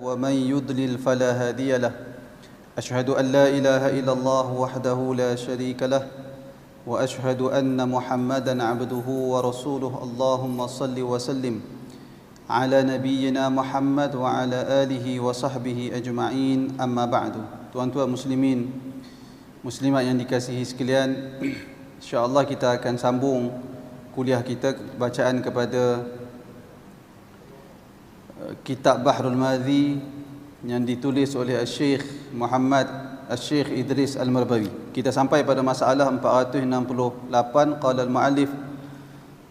ومن يضلل فلا هادي له أشهد أن لا إله إلا الله وحده لا شريك له وأشهد أن محمدا عبده ورسوله اللهم صل وسلم على نبينا محمد وعلى آله وصحبه أجمعين أما بعد. Tuan-tuan muslimin muslimat yang dikasihi sekalian, insya-Allah kita akan sambung kuliah kita bacaan kepada kitab Bahrul Madhi yang ditulis oleh Syekh Muhammad Syekh Idris Al-Marbawi. Kita sampai pada masalah 468. Qala al-muallif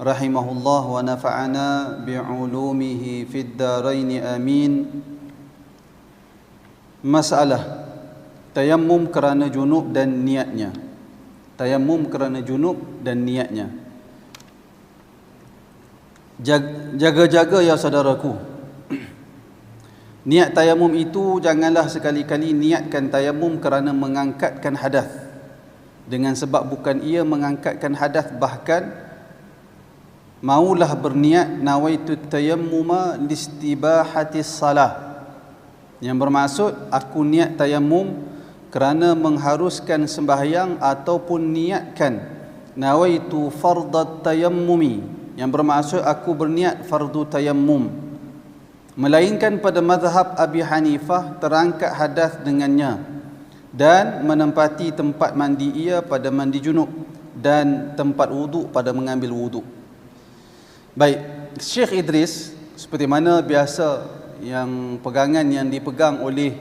rahimahullah wa nafa'ana bi'ulumihi fid darain amin. Masalah tayammum kerana junub dan niatnya. Tayammum kerana junub dan niatnya. Jaga-jaga ya saudaraku. Niat tayammum itu janganlah sekali-kali niatkan tayammum kerana mengangkatkan hadas. Dengan sebab bukan ia mengangkatkan hadas, bahkan maulah berniat nawaitu tayammuma listibahatis salah. Yang bermaksud aku niat tayammum kerana mengharuskan sembahyang, ataupun niatkan nawaitu fardat tayammumi, yang bermaksud aku berniat fardu tayammum. Melainkan pada mazhab Abi Hanifah terangkat hadas dengannya dan menempati tempat mandi ia pada mandi junub dan tempat wuduk pada mengambil wuduk. Baik, Syekh Idris seperti mana biasa yang pegangan yang dipegang oleh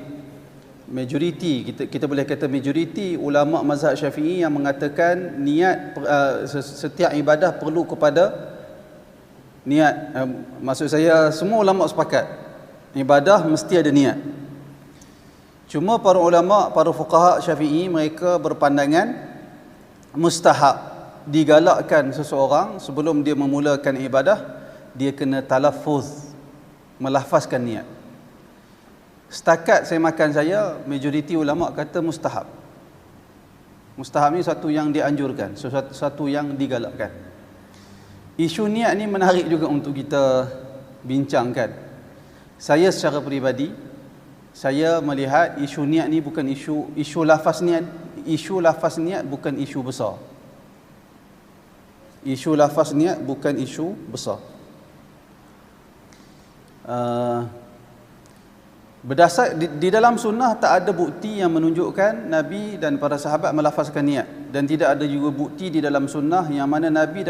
majoriti, kita boleh kata majoriti ulama mazhab Syafi'i, yang mengatakan niat setiap ibadah perlu kepada niat. Maksud saya semua ulama sepakat ibadah mesti ada niat. Cuma para ulama, para fuqaha Syafi'i, mereka berpandangan mustahab, digalakkan seseorang sebelum dia memulakan ibadah dia kena talaffuz, melafazkan niat. Setakat saya makan saya, majoriti ulama kata mustahab. Mustahab ni satu yang dianjurkan, satu yang digalakkan. Isu niat ni menarik juga untuk kita bincangkan. Saya secara peribadi, saya melihat isu niat ni bukan isu lafaz niat. Isu lafaz niat bukan isu besar. Isu lafaz niat bukan isu besar. Berdasar di dalam sunnah tak ada bukti yang menunjukkan Nabi dan para sahabat melafazkan niat, dan tidak ada juga bukti di dalam sunnah yang mana Nabi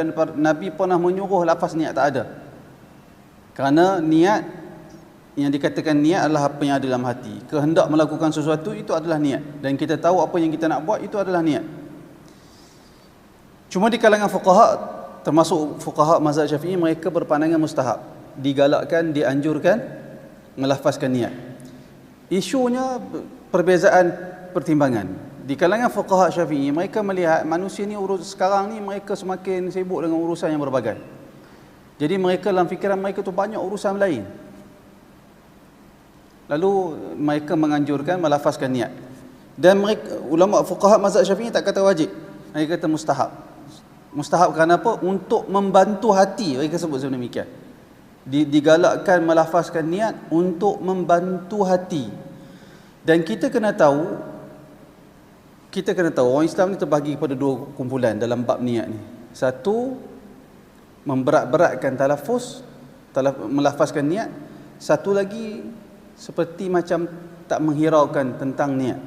pernah menyuruh lafaz niat, tak ada. Kerana niat yang dikatakan niat adalah apa yang ada dalam hati. Kehendak melakukan sesuatu itu adalah niat, dan kita tahu apa yang kita nak buat itu adalah niat. Cuma di kalangan fuqaha, termasuk fuqaha mazhab Syafi'i, mereka berpandangan mustahab, digalakkan, dianjurkan melafazkan niat. Isunya perbezaan pertimbangan. Di kalangan fuqaha Syafi'i, mereka melihat manusia ni sekarang ni mereka semakin sibuk dengan urusan yang berbagai. Jadi mereka dalam fikiran mereka tu banyak urusan lain. Lalu mereka menganjurkan melafazkan niat. Dan mereka, ulama fuqaha mazhab Syafi'i tak kata wajib. Mereka kata mustahab. Mustahab kerana apa? Untuk membantu hati, mereka sebut sedemikian. Digalakkan melafazkan niat untuk membantu hati. Dan kita kena tahu orang Islam ni terbahagi kepada dua kumpulan dalam bab niat ni. Satu, memberat-beratkan talaffuz, melafazkan niat. Satu lagi seperti macam tak menghiraukan tentang niat.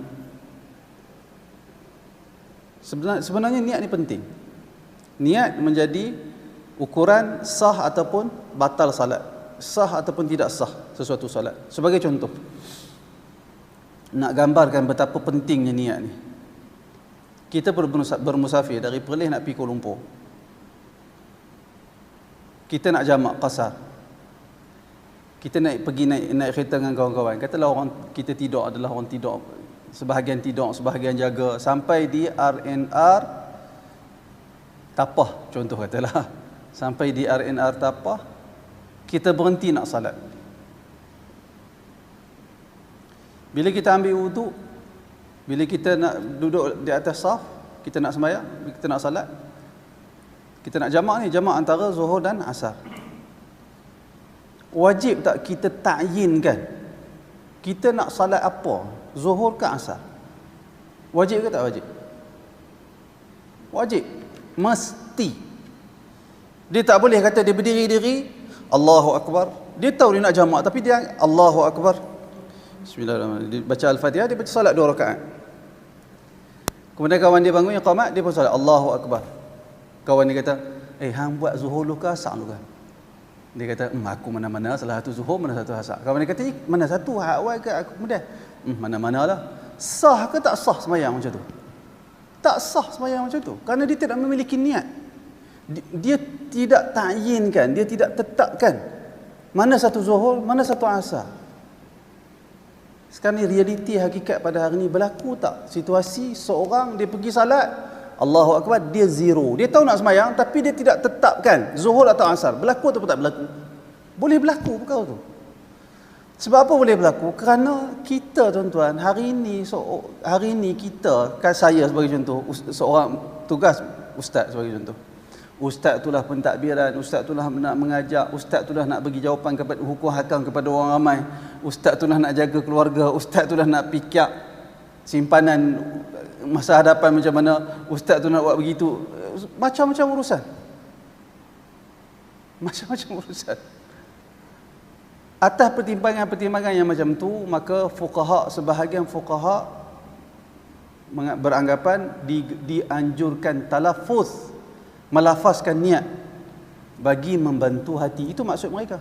Sebenarnya niat ni penting. Niat menjadi ukuran sah ataupun batal salat, sah ataupun tidak sah sesuatu salat. Sebagai contoh, nak gambarkan betapa pentingnya niat ni. Kita bermusafir dari Perlis nak pergi Kuala Lumpur. Kita nak jamak qasar. Kita naik kereta dengan kawan-kawan. Katalah kita tidur, adalah orang tidur, sebahagian tidur, sebahagian jaga, sampai di RNR Tapah contoh katalah. Sampai di RNR Tapah, kita berhenti nak salat. Bila kita ambil wuduk, bila kita nak duduk di atas saf, kita nak sembahyang, kita nak salat, kita nak jamak ni, jamak antara Zuhur dan Asar. Wajib tak kita ta'yinkan Kita nak salat apa? Zuhur ke asar? Wajib ke tak wajib? Wajib. Mesti. Dia tak boleh kata dia berdiri-diri, Allahu Akbar. Dia tahu dia nak jamak, tapi dia Allahu Akbar. Bismillahirrahmanirrahim. Dia baca Al-Fatihah, dia baca salat 2 rakaat. Kemudian kawan dia bangun yang qamat, dia pun salat Allahu Akbar. Kawan dia kata, hang buat zuhur lu ke asar lu kan? Dia kata, aku mana-mana, salah satu zuhur, mana satu asar. Kawan dia kata, mana satu, hak awal ke aku kemudian? Mana-manalah. Sah ke tak sah sembahyang macam tu? Tak sah sembahyang macam tu. Kerana dia tidak memiliki niat. Dia tidak ta'yinkan, dia tidak tetapkan mana satu zuhur, mana satu asar. Sekarang ni realiti hakikat pada hari ni berlaku tak? Situasi seorang dia pergi salat, Allahu Akbar, dia zero. Dia tahu nak sembahyang tapi dia tidak tetapkan zuhur atau asar. Berlaku atau tak berlaku? Boleh berlaku perkara tu. Sebab apa boleh berlaku? Kerana kita tuan-tuan, hari ini kita, kan saya sebagai contoh, seorang tugas ustaz sebagai contoh. Ustaz itulah pentadbiran, ustaz itulah nak mengajak, ustaz itulah nak bagi jawapan kepada hukum hakam kepada orang ramai, ustaz itulah nak jaga keluarga, ustaz itulah nak pikir simpanan masa hadapan macam mana, ustaz tu nak buat begitu, macam-macam urusan. Macam-macam urusan. Atas pertimbangan-pertimbangan yang macam tu, maka sebahagian fuqaha beranggapan dianjurkan talafuz, melafazkan niat bagi membantu hati. Itu maksud mereka.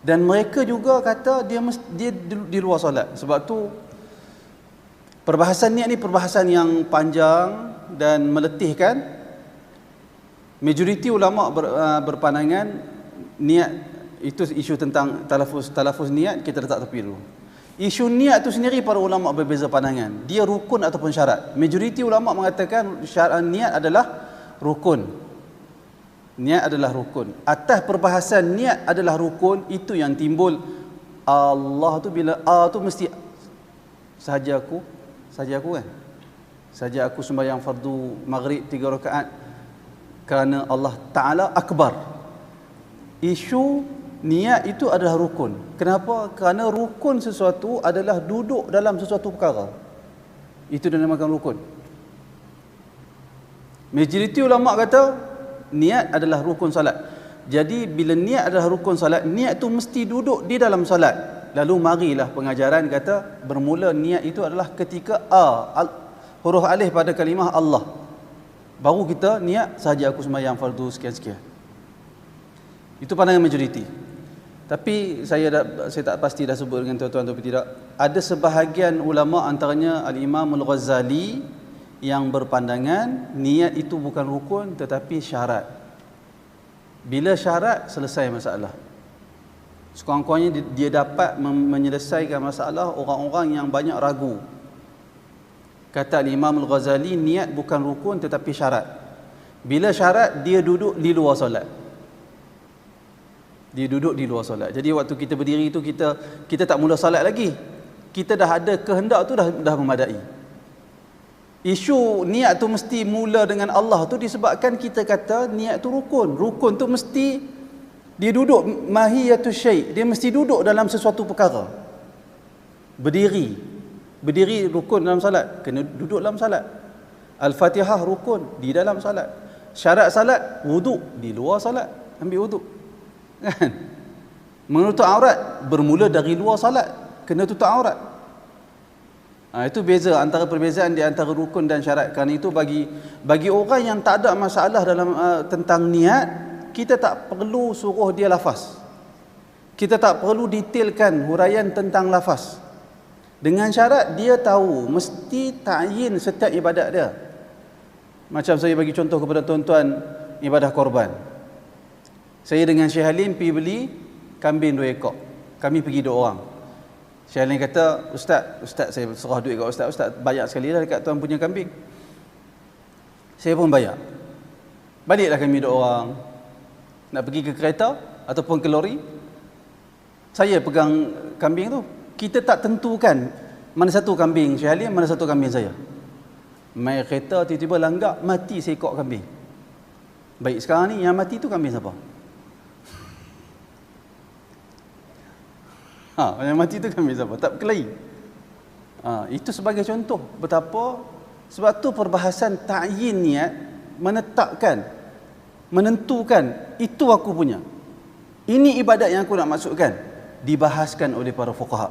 Dan mereka juga kata dia di luar solat. Sebab tu perbahasan niat ni perbahasan yang panjang dan meletihkan. Majoriti ulama berpandangan niat itu isu tentang talafuz niat kita letak tepi dulu. Isu niat itu sendiri para ulama berbeza pandangan. Dia rukun ataupun syarat. Majoriti ulama mengatakan syarat niat adalah rukun. Niat adalah rukun. Atas perbahasan niat adalah rukun, itu yang timbul Allah tu bila tu mesti sahaja aku kan. Sahaja aku sembahyang fardu maghrib 3 rakaat kerana Allah Taala akbar. Isu niat itu adalah rukun. Kenapa? Kerana rukun sesuatu adalah duduk dalam sesuatu perkara. Itu dinamakan rukun. Majoriti ulama kata niat adalah rukun salat. Jadi bila niat adalah rukun salat, niat tu mesti duduk di dalam salat. Lalu marilah pengajaran kata bermula niat itu adalah ketika huruf alif pada kalimah Allah. Baru kita niat sahaja aku sembahyang fardu sekian-sekian. Itu pandangan majoriti. Tapi saya tak pasti dah sebut dengan tuan-tuan atau tidak. Ada sebahagian ulama antaranya Al-Imam Al-Ghazali yang berpandangan niat itu bukan rukun tetapi syarat. Bila syarat, selesai masalah. Sekurang-kurangnya dia dapat menyelesaikan masalah orang-orang yang banyak ragu. Kata Imam Al-Ghazali, niat bukan rukun tetapi syarat. Bila syarat, dia duduk di luar solat. Dia duduk di luar solat. Jadi waktu kita berdiri itu kita tak mula solat lagi. Kita dah ada kehendak tu dah memadai. Isu niat tu mesti mula dengan Allah tu disebabkan kita kata niat tu rukun. Rukun tu mesti dia duduk mahiyatus syai'. Dia mesti duduk dalam sesuatu perkara. Berdiri rukun dalam salat, kena duduk dalam salat. Al-Fatihah rukun di dalam salat. Syarat salat wuduk di luar salat, ambil wuduk. Kan? Menutup aurat bermula dari luar salat, kena tutup aurat. Itu beza antara perbezaan di antara rukun dan syarat. Kerana itu bagi orang yang tak ada masalah dalam tentang niat, kita tak perlu suruh dia lafaz. Kita tak perlu detailkan huraian tentang lafaz. Dengan syarat dia tahu mesti ta'yin setiap ibadat dia. Macam saya bagi contoh kepada tuan-tuan ibadah korban. Saya dengan Syekh Halim pergi beli kambing 2 ekor. Kami pergi 2 orang. Syekh Halim kata, Ustaz saya serah duit kat Ustaz bayar sekali dah dekat tuan punya kambing. Saya pun bayar. Baliklah kami 2 orang. Nak pergi ke kereta ataupun ke lori. Saya pegang kambing tu. Kita tak tentukan mana satu kambing Syekh Halim, mana satu kambing saya. Mai kereta tiba-tiba langgak, mati seekor kambing. Baik, sekarang ni yang mati tu kambing siapa? Yang mati itu kan ambil siapa? Tak berkelahi. Itu sebagai contoh betapa, sebab tu perbahasan ta'yin niat, menetapkan, menentukan itu aku punya, ini ibadat yang aku nak masukkan, dibahaskan oleh para fuqaha.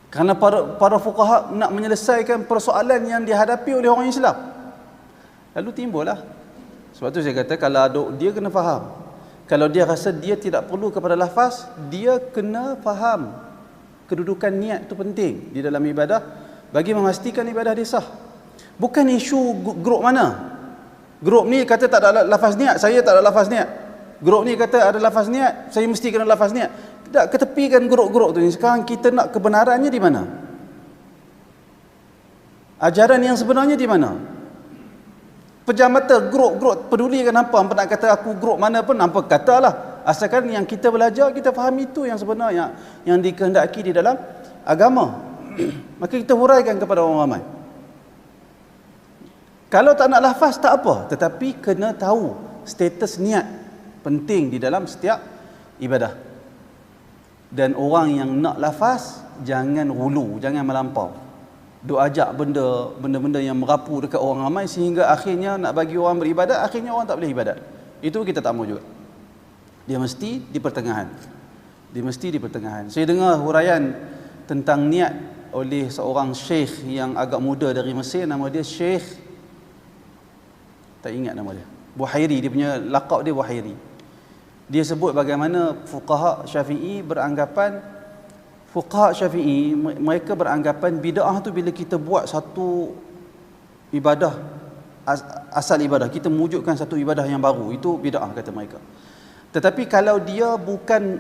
Kerana para fuqaha nak menyelesaikan persoalan yang dihadapi oleh orang Islam. Lalu timbullah. Sebab tu saya kata, kalau dia kena faham. Kalau dia rasa dia tidak perlu kepada lafaz, dia kena faham kedudukan niat itu penting di dalam ibadah bagi memastikan ibadah dia sah. Bukan isu grup mana. Grup ni kata tak ada lafaz niat, saya tak ada lafaz niat. Grup ni kata ada lafaz niat, saya mesti kena lafaz niat. Tak, ketepikan grup-grup tu ni. Sekarang kita nak kebenarannya di mana? Ajaran yang sebenarnya di mana? Pejam mata grup-grup, pedulikan apa nak kata aku grup mana pun, apa katalah. Asalkan yang kita belajar, kita faham itu yang sebenarnya yang dikehendaki di dalam agama. Maka kita huraikan kepada orang ramai. Kalau tak nak lafaz tak apa, tetapi kena tahu status niat penting di dalam setiap ibadah. Dan orang yang nak lafaz jangan hulu, jangan melampau. Duk ajak benda-benda yang merapu dekat orang ramai sehingga akhirnya nak bagi orang beribadat, akhirnya orang tak boleh ibadat. Itu kita tak mahu juga. Dia mesti di pertengahan. Dia mesti di pertengahan. Saya dengar huraian tentang niat oleh seorang syekh yang agak muda dari Mesir, nama dia Syekh, tak ingat nama dia, Buhairi, dia punya laqab dia Buhairi. Dia sebut bagaimana fuqaha Syafi'i beranggapan, mereka beranggapan bid'ah tu bila kita buat satu ibadah, asal ibadah, kita mewujudkan satu ibadah yang baru, itu bid'ah kata mereka. Tetapi kalau dia bukan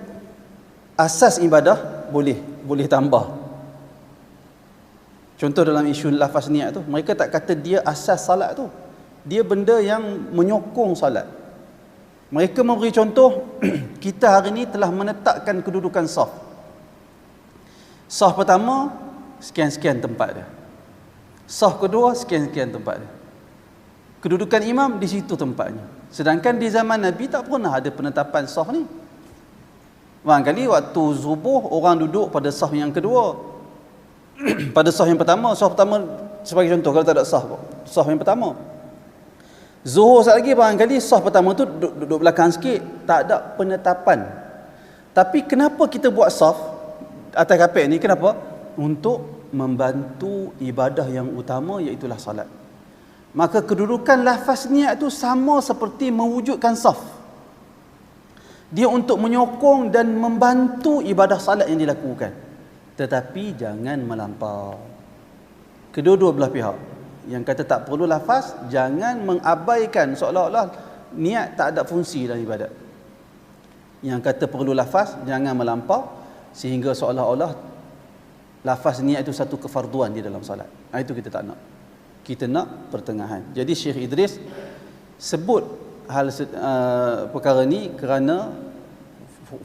asas ibadah, boleh tambah. Contoh dalam isu lafaz niat tu, mereka tak kata dia asas salat tu, dia benda yang menyokong salat. Mereka memberi contoh, kita hari ini telah menetapkan kedudukan saf. Saf pertama, sekian-sekian tempat dia. Saf kedua, sekian-sekian tempat dia. Kedudukan imam di situ tempatnya. Sedangkan di zaman Nabi tak pernah ada penetapan saf ni. Barangkali waktu zubuh orang duduk pada saf yang kedua. Pada saf yang pertama, sebagai contoh, kalau tak ada saf yang pertama. Zuhur sekali lagi barangkali saf pertama tu duduk belakang sikit, tak ada penetapan. Tapi kenapa kita buat saf atas kapek ni? Kenapa? Untuk membantu ibadah yang utama, iaitulah salat. Maka kedudukan lafaz niat tu sama seperti mewujudkan saf. Dia untuk menyokong dan membantu ibadah salat yang dilakukan. Tetapi jangan melampau. Kedua-dua belah pihak. Yang kata tak perlu lafaz, jangan mengabaikan seolah-olah niat tak ada fungsi dalam ibadat. Yang kata perlu lafaz, jangan melampau sehingga seolah-olah lafaz niat itu satu kefarduan di dalam salat. Itu kita tak nak. Kita nak pertengahan. Jadi Syekh Idris sebut hal perkara ni kerana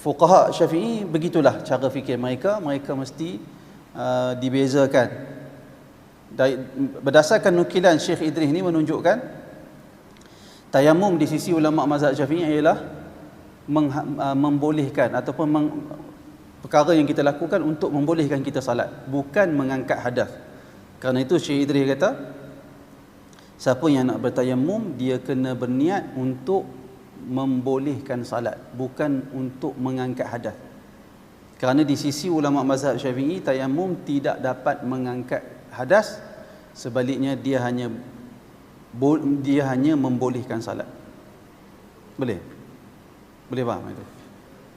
fuqaha Syafi'i begitulah cara fikir mereka. Mereka mesti dibezakan. Berdasarkan nukilan Syekh Idris ni menunjukkan tayamum di sisi ulama mazhab Syafi'i ialah membolehkan ataupun perkara yang kita lakukan untuk membolehkan kita salat, bukan mengangkat hadas. Kerana itu Syekh Idris kata, siapa yang nak bertayamum dia kena berniat untuk membolehkan salat, bukan untuk mengangkat hadas. Kerana di sisi ulama mazhab Syafi'i tayamum tidak dapat mengangkat hadas, sebaliknya dia hanya membolehkan salat. Boleh faham itu?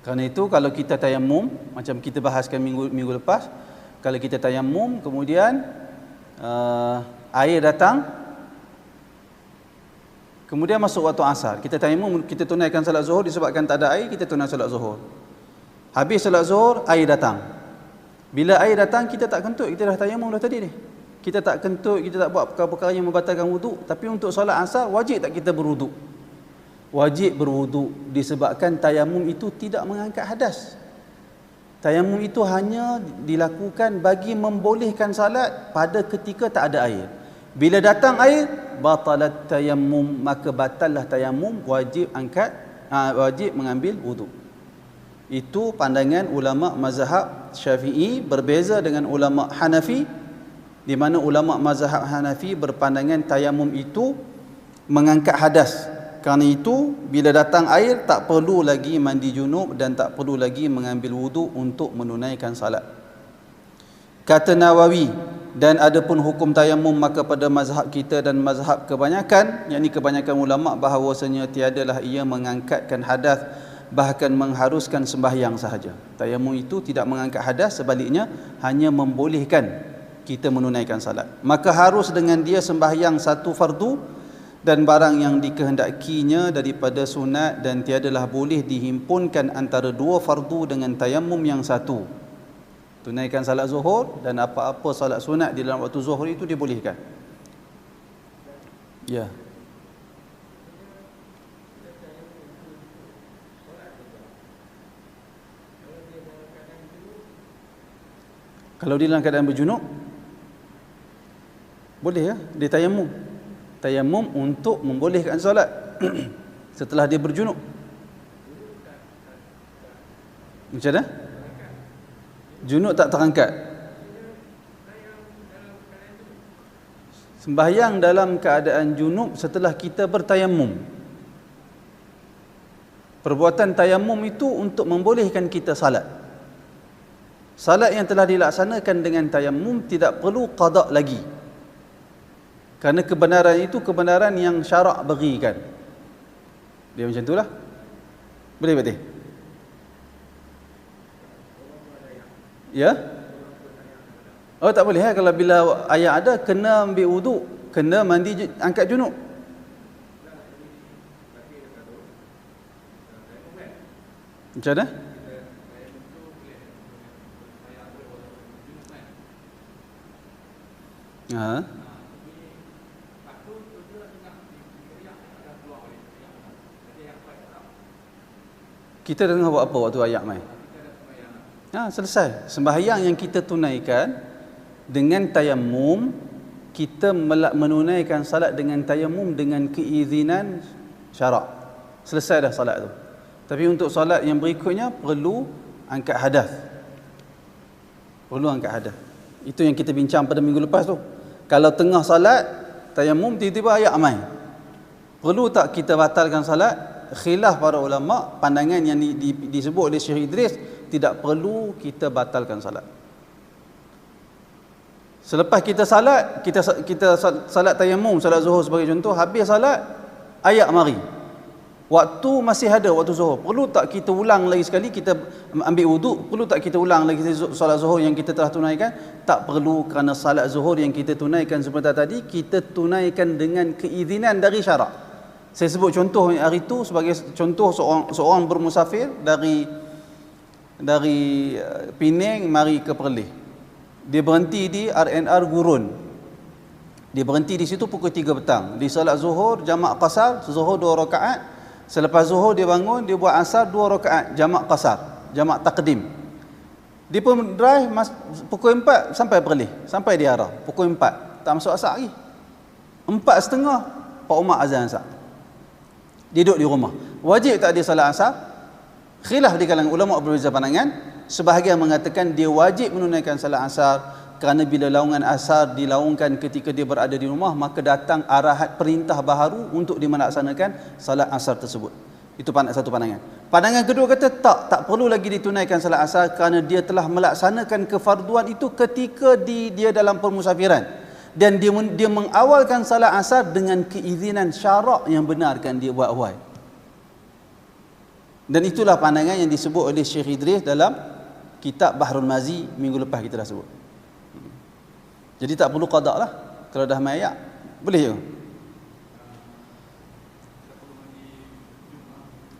Kerana itu kalau kita tayamum, macam kita bahaskan minggu lepas, kalau kita tayamum kemudian air datang, kemudian masuk waktu asar, kita tayamum, kita tunaikan salat zuhur, disebabkan tak ada air kita tunaikan salat zuhur. Habis salat zuhur, air datang. Bila air datang, kita tak kentut, kita dah tayamum dah tadi ni. Kita tak kentut, kita tak buat perkara-perkara yang membatalkan wuduk. Tapi untuk solat asar, wajib tak kita berwuduk? Wajib berwuduk, disebabkan tayamum itu tidak mengangkat hadas. Tayamum itu hanya dilakukan bagi membolehkan salat pada ketika tak ada air. Bila datang air, batalat tayammum, maka batallah tayamum, wajib mengambil wuduk. Itu pandangan ulama mazhab Syafi'i berbeza dengan ulama Hanafi, di mana ulama mazhab Hanafi berpandangan tayamum itu mengangkat hadas. Kerana itu bila datang air tak perlu lagi mandi junub dan tak perlu lagi mengambil wudu untuk menunaikan salat. Kata Nawawi, dan adapun hukum tayamum maka pada mazhab kita dan mazhab kebanyakan, yakni kebanyakan ulama, bahawasanya tiadalah ia mengangkatkan hadas, bahkan mengharuskan sembahyang sahaja. Tayamum itu tidak mengangkat hadas, sebaliknya hanya membolehkan kita menunaikan salat. Maka harus dengan dia sembahyang satu fardu dan barang yang dikehendakinya daripada sunat, dan tiadalah boleh dihimpunkan antara dua fardu dengan tayamum yang satu. Tunaikan salat zuhur dan apa-apa salat sunat di dalam waktu zuhur itu dibolehkan. Ya. Kalau dia dalam keadaan berjunub, boleh ya, dia tayamum. Tayamum untuk membolehkan solat setelah dia berjunub. Macam mana? Junub tak terangkat. Sembahyang dalam keadaan junub setelah kita bertayamum. Perbuatan tayamum itu untuk membolehkan kita salat. Salat yang telah dilaksanakan dengan tayamum tidak perlu qada lagi. Kerana kebenaran itu kebenaran yang syarak berikan. Dia macam itulah. Boleh betul? Ya? Oh tak boleh kalau bila ayat ada kena ambil wuduk, kena mandi angkat junub. Macam mana? Ha? Kita dengar buat apa waktu ayat mai? Selesai. Sembahyang yang kita tunaikan dengan tayamum, kita menunaikan salat dengan tayamum dengan keizinan syarak. Selesai dah salat tu. Tapi untuk salat yang berikutnya perlu angkat hadas. Perlu angkat hadas. Itu yang kita bincang pada minggu lepas tu. Kalau tengah salat tayamum tiba-tiba ayat mai, perlu tak kita batalkan salat? Khilaf para ulama, pandangan yang disebut oleh Syekh Idris, tidak perlu kita batalkan salat. Selepas kita salat, kita salat tayamum, salat zuhur sebagai contoh, habis salat ayat mari. Waktu masih ada waktu zuhur, perlu tak kita ulang lagi sekali, kita ambil wuduk, perlu tak kita ulang lagi salat zuhur yang kita telah tunaikan? Tak perlu, kerana salat zuhur yang kita tunaikan sebentar tadi, kita tunaikan dengan keizinan dari syarak. Saya sebut contoh hari itu sebagai contoh seorang bermusafir dari Penang mari ke Perlis. Dia berhenti di RNR Gurun. Dia berhenti di situ pukul 3 petang. Di salat zuhur jamak qasar, zuhur 2 rakaat. Selepas zuhur dia bangun, dia buat asar 2 rakaat, jamak qasar, jamak taqdim. Dia pun drive pukul 4 sampai Perlis, sampai di arah pukul 4. Tak masuk asar lagi. 4.30 Pak Umar azan asar. Dia duduk di rumah. Wajib tak dia salat asar? Khilaf di kalangan ulama berbeza pandangan. Sebahagian mengatakan dia wajib menunaikan salat asar, kerana bila laungan asar dilaungkan ketika dia berada di rumah, maka datang arahat perintah baharu untuk dia melaksanakan salat asar tersebut. Itu satu pandangan. Pandangan kedua kata tak perlu lagi ditunaikan salat asar, kerana dia telah melaksanakan kefarduan itu ketika dia dalam permusafiran. Dan dia mengawalkan salat asar dengan keizinan syarak yang benarkan dia buat awal. Dan itulah pandangan yang disebut oleh Syekh Idris dalam kitab Bahrul Mazi minggu lepas kita dah sebut. Jadi tak perlu qada lah. Kalau dah mai ayat, boleh je.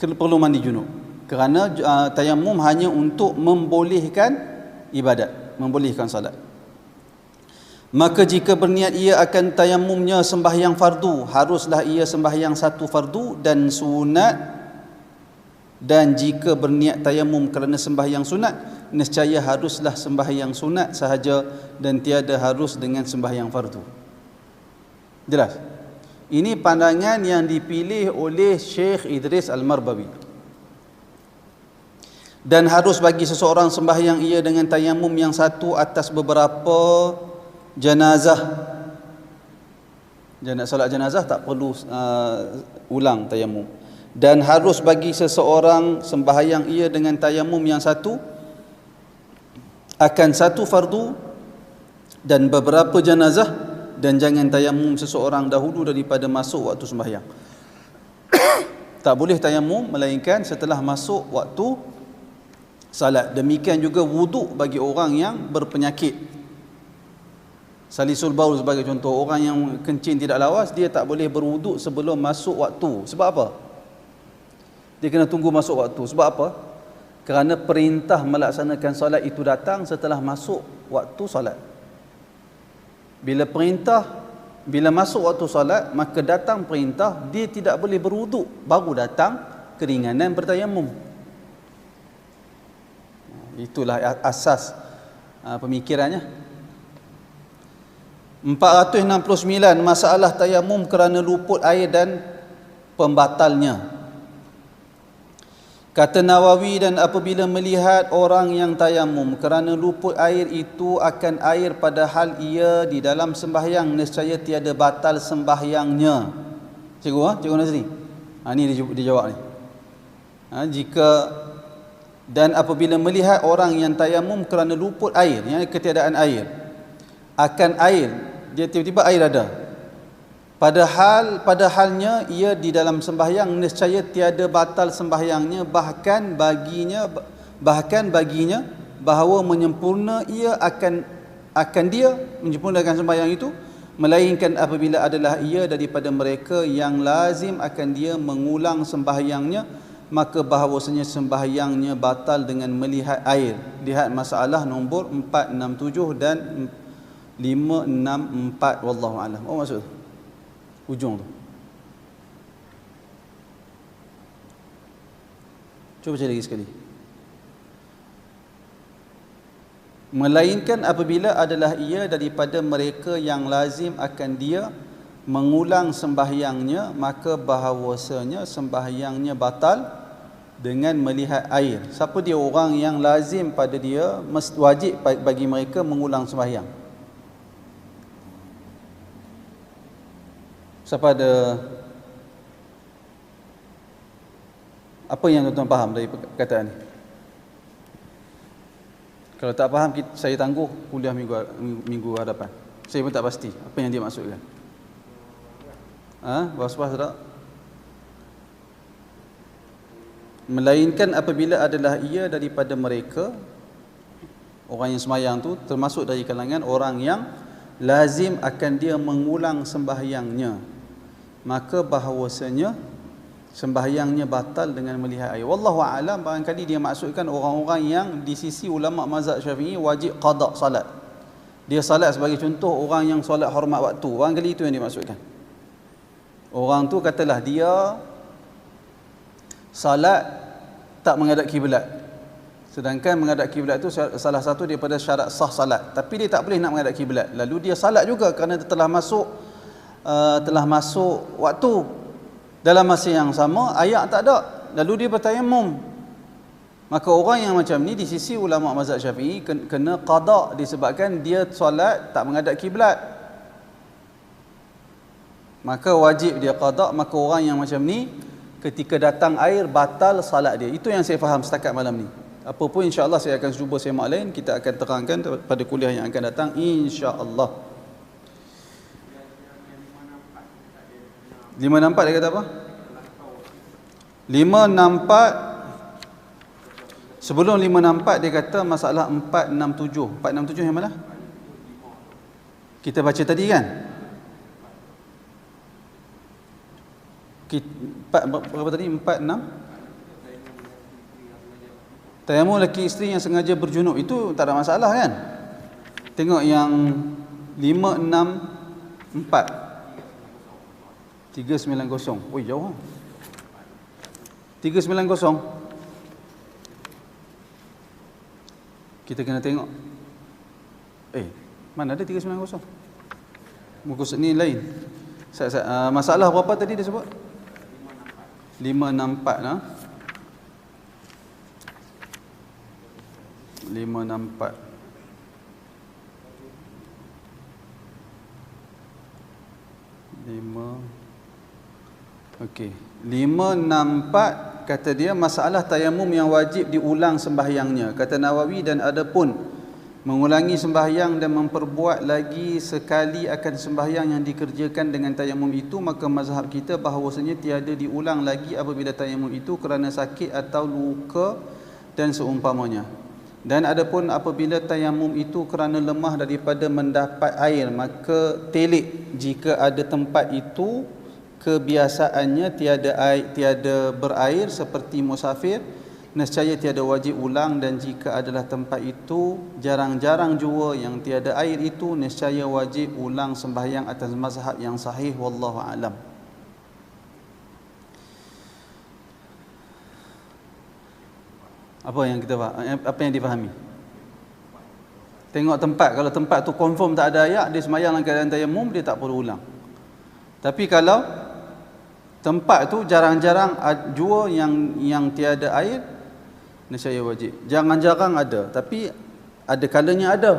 Perlu mandi junub. Kerana tayamum hanya untuk membolehkan ibadat, membolehkan salat. Maka jika berniat ia akan tayamumnya sembahyang fardu, haruslah ia sembahyang satu fardu dan sunat. Dan jika berniat tayamum kerana sembahyang sunat, nescaya haruslah sembahyang sunat sahaja dan tiada harus dengan sembahyang fardu. Jelas? Ini pandangan yang dipilih oleh Syekh Idris Al-Marbawi. Dan harus bagi seseorang sembahyang ia dengan tayamum yang satu atas beberapa jenazah. Solat jenazah tak perlu ulang tayamum. Dan harus bagi seseorang sembahyang ia dengan tayamum yang satu akan satu fardu dan beberapa jenazah, dan jangan tayamum seseorang dahulu daripada masuk waktu sembahyang. Tak boleh tayamum melainkan setelah masuk waktu salat. Demikian juga wuduk bagi orang yang berpenyakit. Salisul baul sebagai contoh, orang yang kencing tidak lawas, dia tak boleh berwuduk sebelum masuk waktu. Sebab apa? Dia kena tunggu masuk waktu. Sebab apa? Kerana perintah melaksanakan solat itu datang setelah masuk waktu solat. Bila masuk waktu solat, maka datang perintah, dia tidak boleh berwuduk, baru datang keringanan bertayamum. Itulah asas pemikirannya. 469 masalah tayamum kerana luput air dan pembatalnya. Kata Nawawi, dan apabila melihat orang yang tayamum kerana luput air itu akan air padahal ia di dalam sembahyang, nescaya tiada batal sembahyangnya. Cikgu Nazri. Ni dia jawab ni. Dan apabila melihat orang yang tayamum kerana luput air, yang ketiadaan air, akan air, dia tiba-tiba air ada, padahalnya ia di dalam sembahyang, nescaya tiada batal sembahyangnya, bahkan baginya bahawa menyempurna ia akan dia menyempurnakan sembahyang itu, melainkan apabila adalah ia daripada mereka yang lazim akan dia mengulang sembahyangnya, maka bahawasanya sembahyangnya batal dengan melihat air. Lihat masalah nombor 467 dan 564. Wallahu a'lam. Oh, maksud ujung tu. Cuba baca lagi sekali. Melainkan apabila adalah ia daripada mereka yang lazim akan dia mengulang sembahyangnya, maka bahawasanya sembahyangnya batal dengan melihat air. Siapa dia orang yang lazim pada dia, wajib bagi mereka mengulang sembahyang? Siapa ada apa yang tuan-tuan faham dari perkataan ni? Kalau tak faham, saya tangguh kuliah minggu hadapan. Saya pun tak pasti apa yang dia maksudkan. Bos-bos tak? Melainkan apabila adalah ia daripada mereka, orang yang sembahyang tu termasuk dari kalangan orang yang lazim akan dia mengulang sembahyangnya, maka bahawasanya sembahyangnya batal dengan melihat air. Wallahu a'lam, barangkali dia maksudkan orang-orang yang di sisi ulama mazhab Syafi'i wajib qada salat. Dia salat sebagai contoh orang yang solat hormat waktu. Barangkali itu yang dimaksudkan. Orang tu katalah dia salat tak menghadap kiblat, sedangkan menghadap kiblat tu salah satu daripada syarat sah salat, tapi dia tak boleh nak menghadap kiblat, lalu dia salat juga kerana telah masuk waktu. Dalam masa yang sama air tak ada, lalu dia bertayamum, maka orang yang macam ni di sisi ulama mazhab Syafi'i kena qada disebabkan dia solat tak menghadap kiblat, maka wajib dia qada. Maka orang yang macam ni ketika datang air batal salat dia. Itu yang saya faham setakat malam ni. Apa pun insya-Allah saya akan cuba semak lain, kita akan terangkan pada kuliah yang akan datang insya-Allah. 564 dia kata apa? 564. Sebelum 564 dia kata masalah 467. 467 yang mana? Kita baca tadi kan? Berapa tadi? 46. Tayamum lelaki isteri yang sengaja berjunub, itu tak ada masalah kan? Tengok yang 564 390. Oi, jauh. 390. Kita kena tengok. Mana ada 390? Muka ni lain. Masalah berapa tadi dia sebut? 564 . 564. Okey. 564 kata dia masalah tayamum yang wajib diulang sembahyangnya. Kata Nawawi, dan adapun mengulangi sembahyang dan memperbuat lagi sekali akan sembahyang yang dikerjakan dengan tayamum itu, maka mazhab kita bahawasanya tiada diulang lagi apabila tayamum itu kerana sakit atau luka dan seumpamanya. Dan adapun apabila tayamum itu kerana lemah daripada mendapat air, maka telik jika ada tempat itu kebiasaannya tiada berair seperti musafir, nescaya tiada wajib ulang. Dan jika adalah tempat itu jarang-jarang jua yang tiada air itu, nescaya wajib ulang sembahyang atas mazhab yang sahih, wallahu alam. Apa yang kita apa yang difahami? Tengok tempat. Kalau tempat tu confirm tak ada air, dia sembahyang dalam keadaan tayamum, dia tak perlu ulang. Tapi kalau tempat tu jarang-jarang jua yang tiada air, nescaya wajib. Jarang-jarang ada, tapi ada kalanya ada.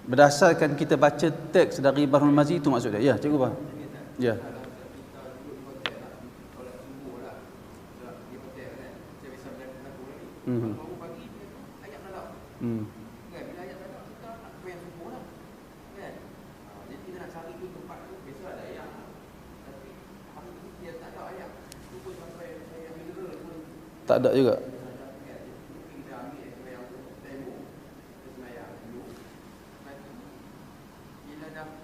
Berdasarkan kita baca teks dari Bahrul Mazi, itu maksud dia. Ya, cikgu faham. Ya. Tak ada juga.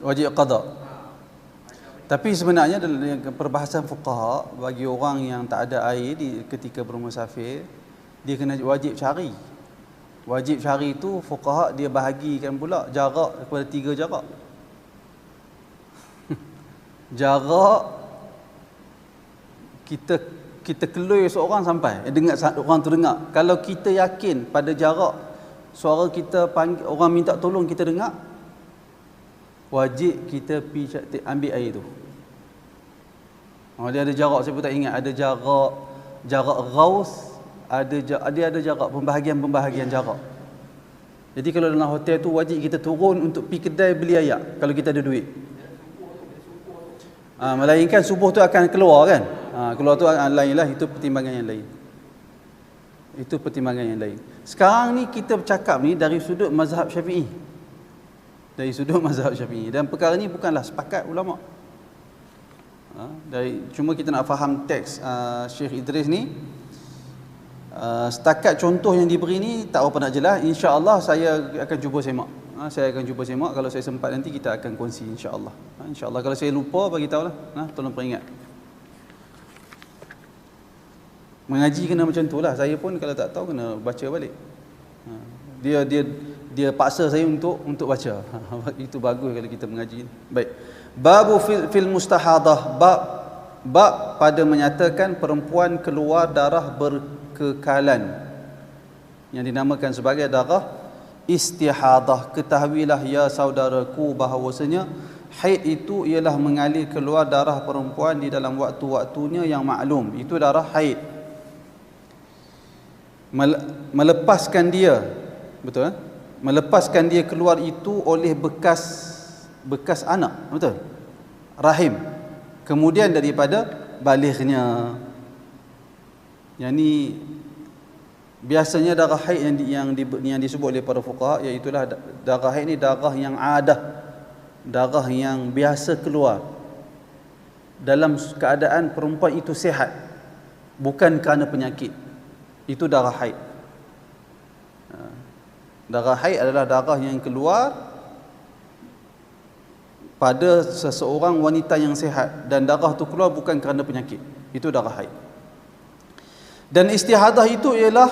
Wajib qada. Tapi sebenarnya dalam perbahasan fuqaha, bagi orang yang tak ada air ketika bermusafir, dia kena wajib cari. Wajib cari itu fuqaha dia bahagikan pula jarak kepada 3 jarak. Jarak kita kelui seorang sampai dengar orang tu dengar. Kalau kita yakin pada jarak suara kita panggil orang minta tolong kita dengar, wajib kita pergi ambil air tu. Dia ada jarak, saya pun tak ingat, ada jarak ghaus, ada jarak pembahagian jarak. Jadi kalau dalam hotel tu wajib kita turun untuk pergi kedai beli air kalau kita ada duit. Melainkan subuh tu akan keluar kan. Keluar tu lain lah, itu pertimbangan yang lain. Itu pertimbangan yang lain. Sekarang ni kita bercakap ni dari sudut mazhab Syafi'i. Dari sudut mazhab Syafi'i. Dan perkara ni bukanlah sepakat ulama. Cuma kita nak faham teks Syekh Idris ni. Setakat contoh yang diberi ni tak apa nak jelas. InsyaAllah saya akan cuba semak. Saya akan cuba semak. Kalau saya sempat nanti kita akan kongsi insyaAllah. InsyaAllah kalau saya lupa beritahulah. Tolong peringat. Mengaji kena macam tu lah. Saya pun kalau tak tahu kena baca balik. Dia paksa saya untuk baca. Itu bagus kalau kita mengaji. Baik. Babu fil mustahadah. Bab pada menyatakan perempuan keluar darah berkekalan yang dinamakan sebagai darah istihadah. Ketahuilah ya saudaraku bahawasanya haid itu ialah mengalir keluar darah perempuan di dalam waktu-waktunya yang maklum. Itu darah haid. Melepaskan dia, betul eh? Melepaskan dia keluar itu oleh bekas anak, betul? Rahim. Kemudian daripada balighnya. Yang ni biasanya darah haid yang disebut oleh para fuqaha, iaitu darah haid ni darah yang adah, darah yang biasa keluar dalam keadaan perempuan itu sihat, bukan kerana penyakit. Itu darah haid. Darah haid adalah darah yang keluar pada seseorang wanita yang sihat, dan darah tu keluar bukan kerana penyakit. Itu darah haid. Dan istihadah itu ialah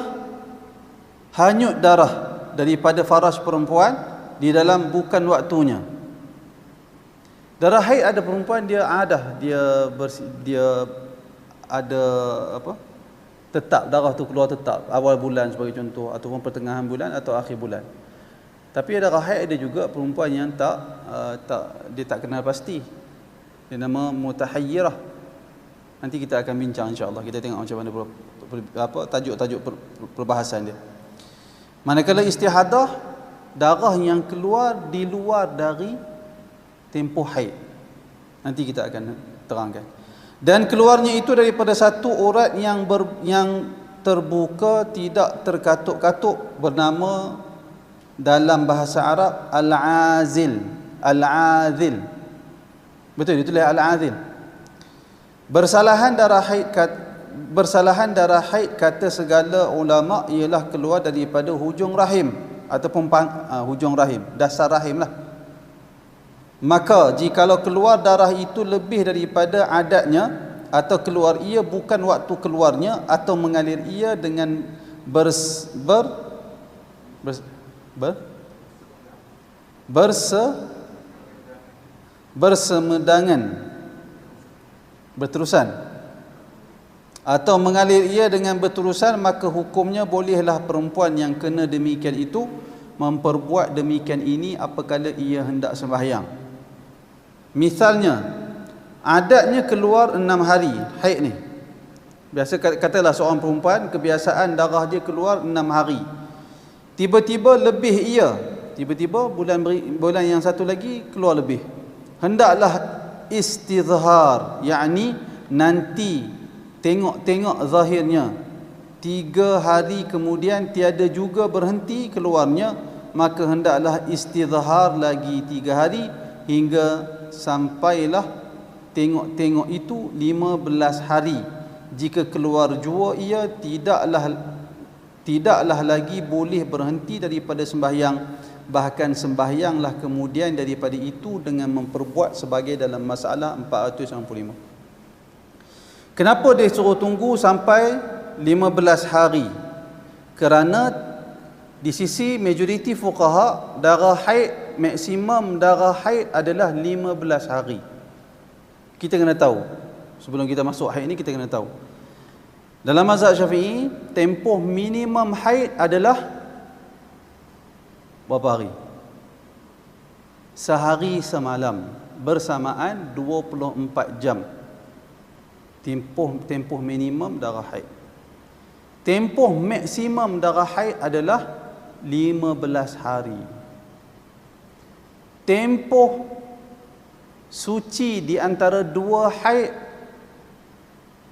hanyut darah daripada faraj perempuan di dalam bukan waktunya. Darah haid ada perempuan dia adah, dia ada apa? Tetap darah tu keluar tetap awal bulan sebagai contoh, ataupun pertengahan bulan atau akhir bulan. Tapi darah haid ada juga perempuan yang dia tak kenal pasti. Dia nama mutahayyirah. Nanti kita akan bincang insya-Allah. Kita tengok macam mana tajuk-tajuk perbahasan dia. Manakala istihadah, darah yang keluar di luar dari tempoh haid. Nanti kita akan terangkan. Dan keluarnya itu daripada satu urat yang terbuka, tidak terkatuk-katuk, bernama dalam bahasa Arab al-azil. Al-azil. Betul, ditulis al-azil. Bersalahan darah haid kata segala ulama ialah keluar daripada hujung rahim ataupun hujung rahim, dasar rahim lah. Maka jikalau keluar darah itu lebih daripada adatnya, atau keluar ia bukan waktu keluarnya, atau mengalir ia dengan bersemedangan, berterusan, atau mengalir ia dengan berterusan, maka hukumnya bolehlah perempuan yang kena demikian itu memperbuat demikian ini apabila ia hendak sembahyang. Misalnya, adatnya keluar 6 hari haid ni. Biasa katalah seorang perempuan kebiasaan darah dia keluar 6 hari. Tiba-tiba lebih ia, tiba-tiba bulan yang satu lagi keluar lebih. Hendaklah istizhar, yakni nanti tengok zahirnya. 3 hari kemudian tiada juga berhenti keluarnya, maka hendaklah istizhar lagi 3 hari hingga sampailah tengok itu 15 hari. Jika keluar jua ia tidaklah lagi boleh berhenti daripada sembahyang, bahkan sembahyanglah kemudian daripada itu dengan memperbuat sebagai dalam masalah 495. Kenapa dia suruh tunggu sampai 15 hari? Kerana di sisi majoriti fuqaha, darah haid, maksimum darah haid adalah 15 hari. Kita kena tahu, sebelum kita masuk haid ni kita kena tahu. Dalam mazhab Syafi'i, tempoh minimum haid adalah berapa hari? Sehari semalam, bersamaan 24 jam. Tempoh minimum darah haid. Tempoh maksimum darah haid adalah 15 hari. Tempoh suci di antara 2 haid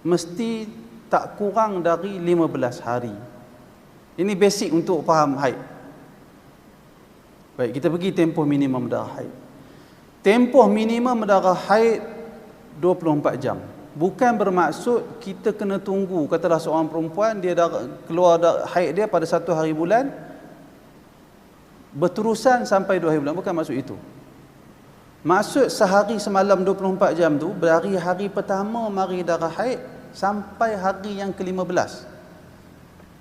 mesti tak kurang dari 15 hari. Ini basic untuk faham haid. Baik, kita pergi tempoh minimum darah haid. Tempoh minimum darah haid 24 jam. Bukan bermaksud kita kena tunggu. Katalah seorang perempuan dia keluar haid dia pada 1 hari bulan, berterusan sampai 2 hari bulan. Bukan maksud itu. Maksud sehari semalam 24 jam tu, dari hari pertama mari darah haid sampai hari yang ke-15.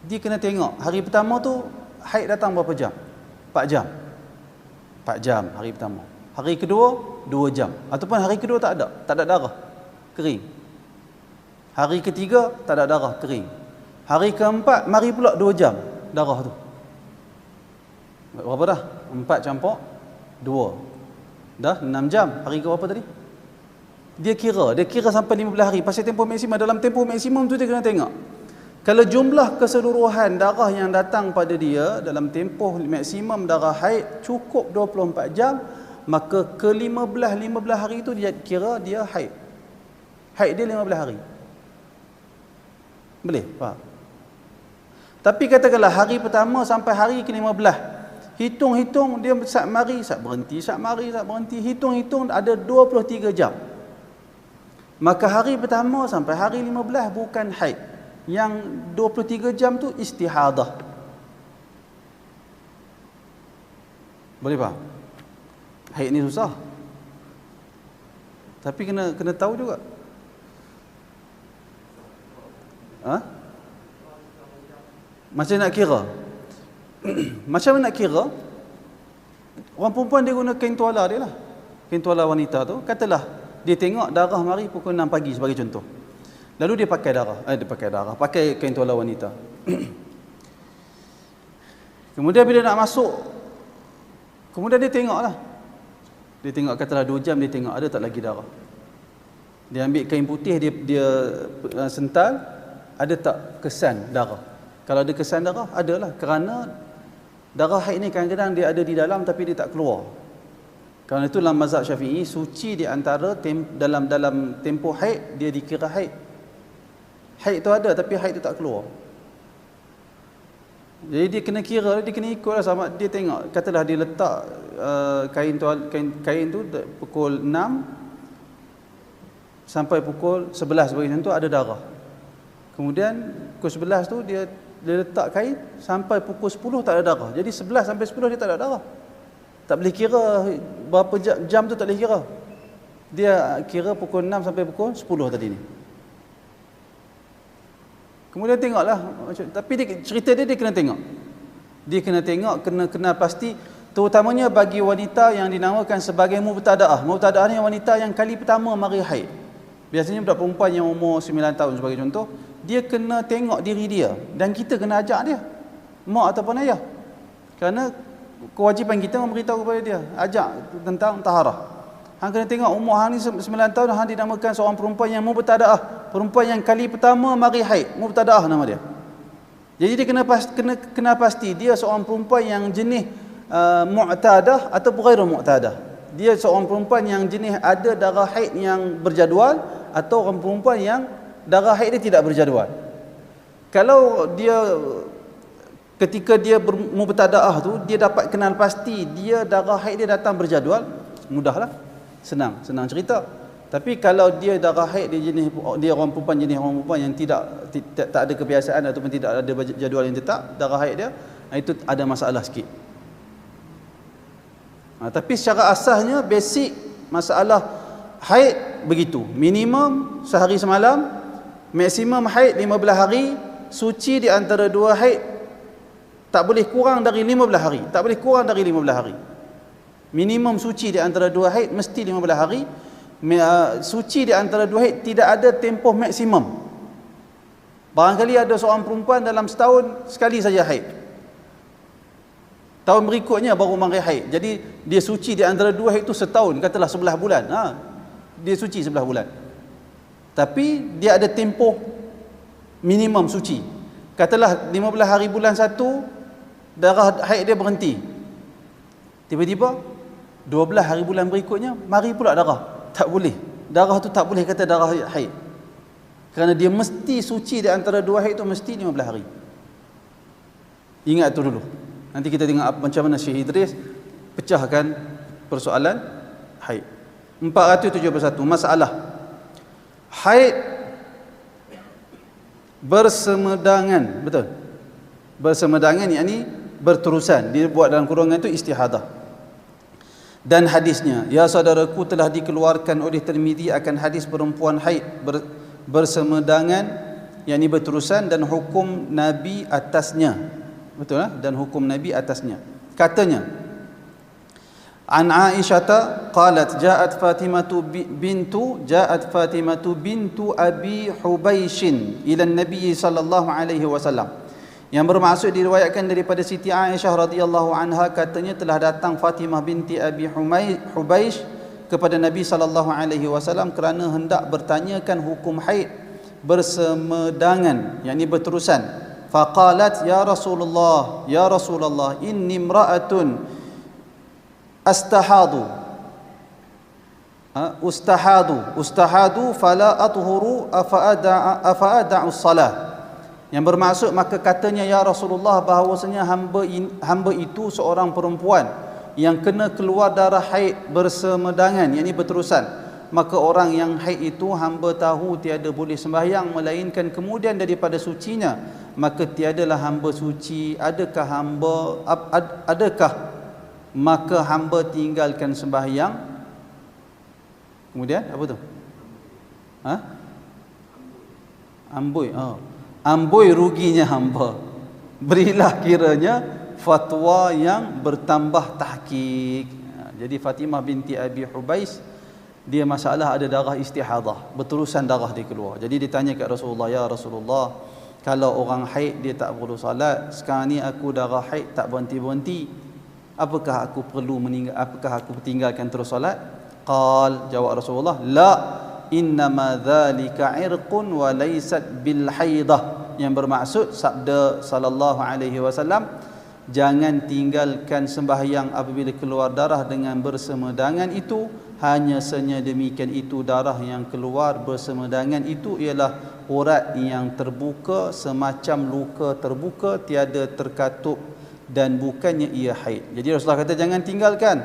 Dia kena tengok hari pertama tu haid datang berapa jam? 4 jam. 4 jam hari pertama. Hari kedua 2 jam. Ataupun hari kedua tak ada darah, kering. Hari ketiga tak ada darah, kering. Hari keempat mari pula 2 jam darah tu. Berapa dah? 4 campur 2. Dah 6 jam. Hari ke berapa tadi? Dia kira sampai 15 hari. Pasal tempoh maksimum. Dalam tempoh maksimum tu dia kena tengok. Kalau jumlah keseluruhan darah yang datang pada dia dalam tempoh maksimum darah haid cukup 24 jam, maka ke-15 hari itu dia kira dia haid. Haid dia 15 hari. Boleh? Faham? Tapi katakanlah hari pertama sampai hari ke-15, hitung-hitung dia sat mari, sat berhenti, sat mari, sat berhenti, hitung-hitung ada 23 jam. Maka hari pertama sampai hari 15 bukan haid. Yang 23 jam tu istihadah. Boleh faham? Haid ni susah. Tapi kena tahu juga. Ha? Macam nak kira? Macam mana nak kira? Orang perempuan dia guna kain tuala dia lah. Kain tuala wanita tu, katalah dia tengok darah mari pukul 6 pagi sebagai contoh. Lalu dia pakai pakai kain tuala wanita. Kemudian bila nak masuk, kemudian dia tengoklah. Dia tengok katalah 2 jam dia tengok ada tak lagi darah. Dia ambil kain putih, dia sental, ada tak kesan darah. Kalau ada kesan darah, adalah kerana Darah haid ni kadang-kadang dia ada di dalam tapi dia tak keluar. Kerana itu dalam mazhab Syafi'i, suci di antara dalam tempoh haid dia dikira haid. Haid tu ada tapi haid tu tak keluar. Jadi dia kena kira, dia kena ikutlah sama dia tengok. Katalah dia letak kain tu pukul 6 sampai pukul 11 bagi contoh ada darah. Kemudian pukul 11 tu dia letak kain sampai pukul 10 tak ada darah. Jadi 11 sampai 10 dia tak ada darah. Tak boleh kira berapa jam tu, tak boleh kira. Dia kira pukul 6 sampai pukul 10 tadi ni. Kemudian tengoklah, tapi cerita dia kena tengok. Dia kena tengok, kena pasti, terutamanya bagi wanita yang dinamakan sebagai mubtadaah. Mubtadaah ni wanita yang kali pertama mari haid. Biasanya budak perempuan yang umur 9 tahun sebagai contoh, dia kena tengok diri dia dan kita kena ajak dia, mak ataupun ayah. Kerana kewajipan kita memberitahu kepada dia, ajak tentang taharah. Hang kena tengok umur hang ni 9 tahun, hang dinamakan seorang perempuan yang mubtadaah, perempuan yang kali pertama mari haid, mubtadaah nama dia. Jadi dia kena pasti dia seorang perempuan yang jenis mu'tadah ataupun ghairu mu'tadah. Dia seorang perempuan yang jenis ada darah haid yang berjadual atau orang perempuan yang darah haid dia tidak berjadual. Kalau dia ketika dia mubtadaah tu dia dapat kenal pasti dia darah haid dia datang berjadual, mudahlah, senang cerita. Tapi kalau dia darah haid dia orang perempuan jenis orang perempuan yang tak ada kebiasaan ataupun tidak ada jadual yang tetap darah haid dia, itu ada masalah sikit. Tapi secara asasnya basic masalah haid begitu, minimum sehari semalam, maksimum haid 15 hari, suci di antara dua haid tak boleh kurang dari 15 hari, tak boleh kurang dari 15 hari. Minimum suci di antara dua haid mesti 15 hari. Suci di antara dua haid tidak ada tempoh maksimum. Barangkali ada seorang perempuan dalam setahun sekali saja haid, tahun berikutnya baru mari haid. Jadi dia suci di antara dua haid itu setahun, katalah 11 bulan. Dia suci 11 bulan. Tapi dia ada tempoh minimum suci. Katalah 15 hari bulan 1 darah haid dia berhenti. Tiba-tiba 12 hari bulan berikutnya mari pula darah. Tak boleh. Darah tu tak boleh kata darah haid. Kerana dia mesti suci di antara dua haid itu mesti 15 hari. Ingat tu dulu. Nanti kita tengok macam mana Syekh Idris pecahkan persoalan haid. 471 masalah haid bersemedangan, betul? Bersemedangan yakni berterusan. Dia buat dalam kurungan itu istihadah. Dan hadisnya, ya saudaraku, telah dikeluarkan oleh Tirmizi akan hadis perempuan haid bersemedangan yakni berterusan dan hukum Nabi atasnya. Betul lah? Dan hukum Nabi atasnya. Katanya, an Aisyah qalat ja'at Fatimatu bintu Abi Hubaishin ila Nabi sallallahu alaihi wasallam. Yang bermaksud diriwayatkan daripada Siti Aisyah radhiyallahu anha, katanya telah datang Fatimah binti Abi Hubaish kepada Nabi sallallahu alaihi wasallam kerana hendak bertanyakan hukum haid bersemedangan yakni berterusan. Faqalat ya Rasulullah inni imra'atun ustahadu fala athuru afa ada'u salah. Yang bermaksud, maka katanya ya Rasulullah bahawasanya hamba itu seorang perempuan yang kena keluar darah haid bersemedangan yakni berterusan. Maka orang yang haid itu hamba tahu tiada boleh sembahyang melainkan kemudian daripada sucinya, maka tiadalah hamba suci. Adakah maka hamba tinggalkan sembahyang? Kemudian apa tu? Amboi ruginya hamba. Berilah kiranya fatwa yang bertambah tahqiq. Jadi Fatimah binti Abi Hubais, dia masalah ada darah istihadah, berterusan darah dia keluar. Jadi ditanya kat Rasulullah, ya Rasulullah, kalau orang haid dia tak perlu salat, sekarang ni aku darah haid tak berhenti-berhenti, apakah aku tinggalkan terus salat? Jawab Rasulullah, la, innama dhalika irqun wa laysat bil haidah. Yang bermaksud sabda sallallahu alaihi wasallam, jangan tinggalkan sembahyang apabila keluar darah dengan bersemedangan itu. Hanya saja demikian itu, darah yang keluar bersemedangan itu ialah urat yang terbuka, semacam luka terbuka, tiada terkatup, dan bukannya ia haid. Jadi Rasulullah kata jangan tinggalkan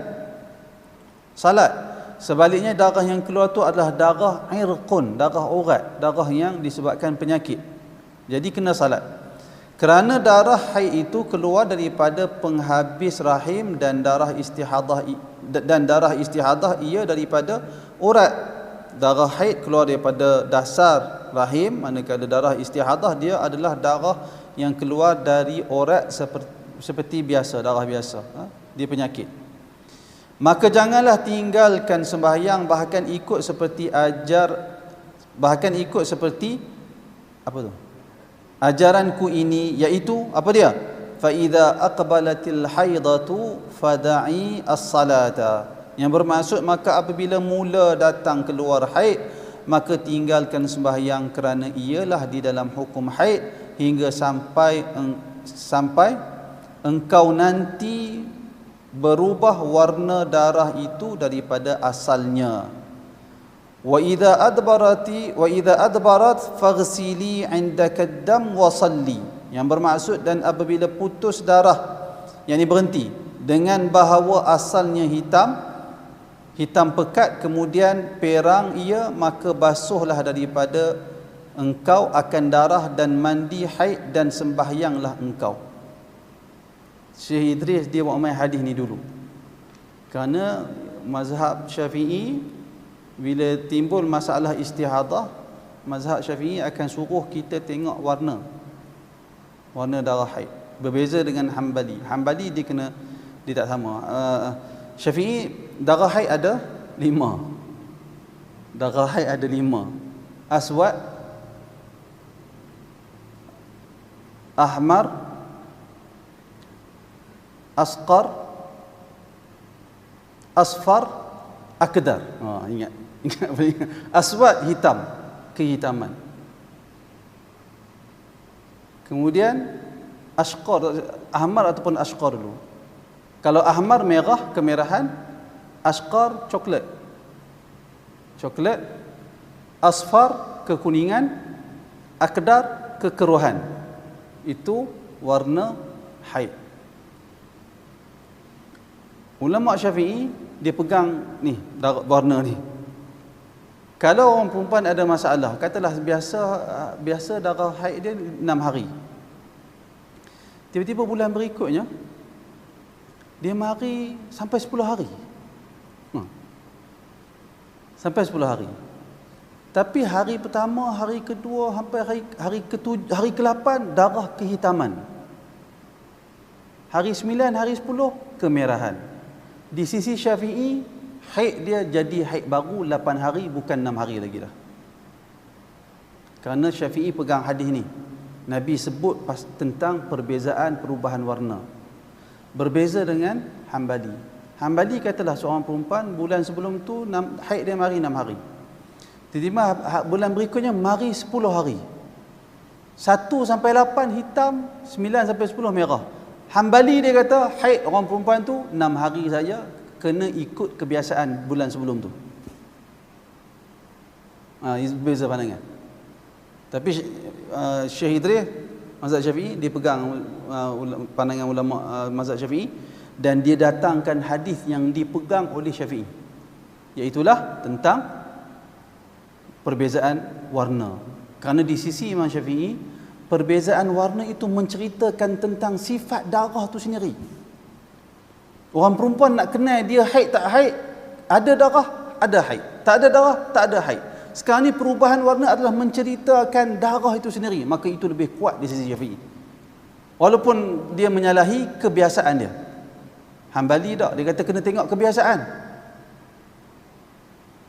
salat. Sebaliknya darah yang keluar itu adalah darah irqun, darah urat, darah yang disebabkan penyakit. Jadi kena salat. Kerana darah haid itu keluar daripada penghabis rahim, dan darah istihadah ia daripada urat. Darah haid keluar daripada dasar rahim, manakala darah istihadah dia adalah darah yang keluar dari urat seperti biasa, darah biasa. Dia penyakit. Maka janganlah tinggalkan sembahyang, bahkan ikut seperti apa tu? Ajaranku ini, iaitu apa dia? Fa idza aqbalatil haidatu fada'i as-salata. Yang bermaksud maka apabila mula datang keluar haid, maka tinggalkan sembahyang, kerana ialah di dalam hukum haid hingga sampai engkau nanti berubah warna darah itu daripada asalnya. Wa idza adbarat faghsili 'indaka ad-dam wa salli. Yang bermaksud, dan apabila putus darah, yakni berhenti, dengan bahawa asalnya hitam pekat kemudian perang ia, maka basuhlah daripada engkau akan darah dan mandi haid, dan sembahyanglah engkau. Syekh Idris dia buat main hadis ni dulu. Kerana mazhab Syafi'i, bila timbul masalah istihadah, mazhab Syafi'i akan suruh kita tengok warna darah haid. Berbeza dengan Hanbali. Hanbali dia tak sama. Syafi'i darah haid ada 5. Darah haid ada 5. Aswad, ahmar, asqar, asfar, akdar. Ingat. Aswad hitam, kehitaman. Kemudian ashqar, ahmar ataupun ashqar dulu. Kalau ahmar merah, kemerahan. Ashqar coklat, asfar kekuningan, akdar kekeruhan. Itu warna haid. Ulama Syafi'i dia pegang ni warna ni. Kalau orang perempuan ada masalah, katalah biasa darah haid dia 6 hari. Tiba-tiba bulan berikutnya dia mari sampai 10 hari. Sampai 10 hari. Tapi hari pertama, hari kedua, sampai hari ke-8 darah kehitaman. Hari 9, hari 10 kemerahan. Di sisi Syafi'i, haid dia jadi haid baru 8 hari, bukan 6 hari lagi dah. Kerana Syafi'i pegang hadis ni. Nabi sebut tentang perbezaan perubahan warna. Berbeza dengan Hanbali. Hanbali katalah seorang perempuan bulan sebelum tu haid dia mari 6 hari. Tiba-tiba bulan berikutnya mari 10 hari. 1 sampai 8 hitam, 9 sampai 10 merah. Hanbali dia kata haid orang perempuan tu 6 hari saja, kena ikut kebiasaan bulan sebelum tu. Beza pandangan. Tapi Syekh Idris mazhab Syafi'i dia pegang pandangan ulama mazhab Syafi'i, dan dia datangkan hadis yang dipegang oleh Syafi'i, iaitulah tentang perbezaan warna. Kerana di sisi Imam Syafi'i, perbezaan warna itu menceritakan tentang sifat darah tu sendiri. Orang perempuan nak kenal dia haid tak haid, ada darah, ada haid. Tak ada darah, tak ada haid. Sekarang ni perubahan warna adalah menceritakan darah itu sendiri, maka itu lebih kuat di sisi Syafi'i. Walaupun dia menyalahi kebiasaan dia. Hanbali tak, dia kata kena tengok kebiasaan.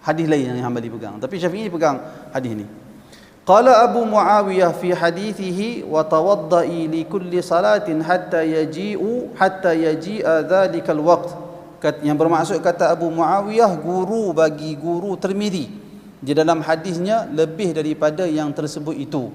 Hadis lain yang Hanbali pegang, tapi Syafi'i pegang hadis ni. Qala Abu Muawiyah fi hadithihi wa tawadda'i li kulli salatin hatta yaji'a dhalikal waqt. Yang bermaksud kata Abu Muawiyah, guru bagi guru Tirmizi, di dalam hadisnya lebih daripada yang tersebut itu.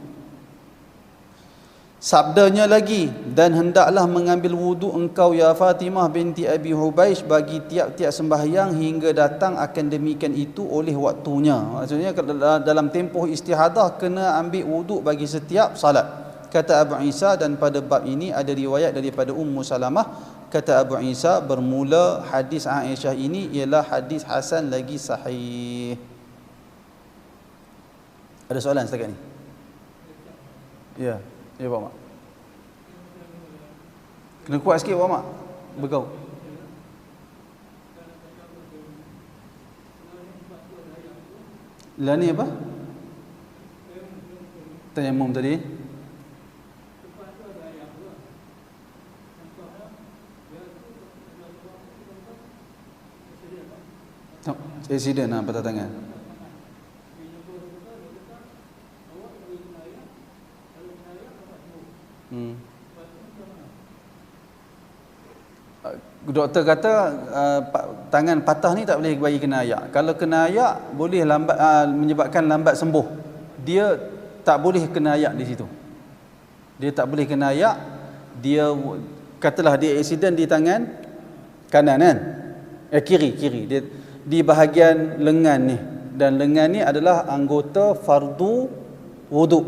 Sabdanya lagi, dan hendaklah mengambil wudu engkau ya Fatimah binti Abi Hubaish bagi tiap-tiap sembahyang hingga datang akan demikian itu oleh waktunya. Maksudnya dalam tempoh istihadah kena ambil wudu bagi setiap salat. Kata Abu Isa, dan pada bab ini ada riwayat daripada Ummu Salamah. Kata Abu Isa, bermula hadis Aisyah ini ialah hadis hasan lagi sahih. Ada soalan setakat ni? Ya. Ya Pak Mak. Kena kuat sikit Pak Mak. Bergaul. Lah ni apa? Tayamum tadi. Accident lah patah tangan. Doktor kata tangan patah ni tak boleh bagi kena ayak. Kalau kena ayak boleh lambat, menyebabkan lambat sembuh. Dia tak boleh kena ayak di situ. Dia tak boleh kena ayak. Dia katalah dia accident di tangan kanan kan? Kiri. Dia di bahagian lengan ni, dan lengan ni adalah anggota fardu wuduk.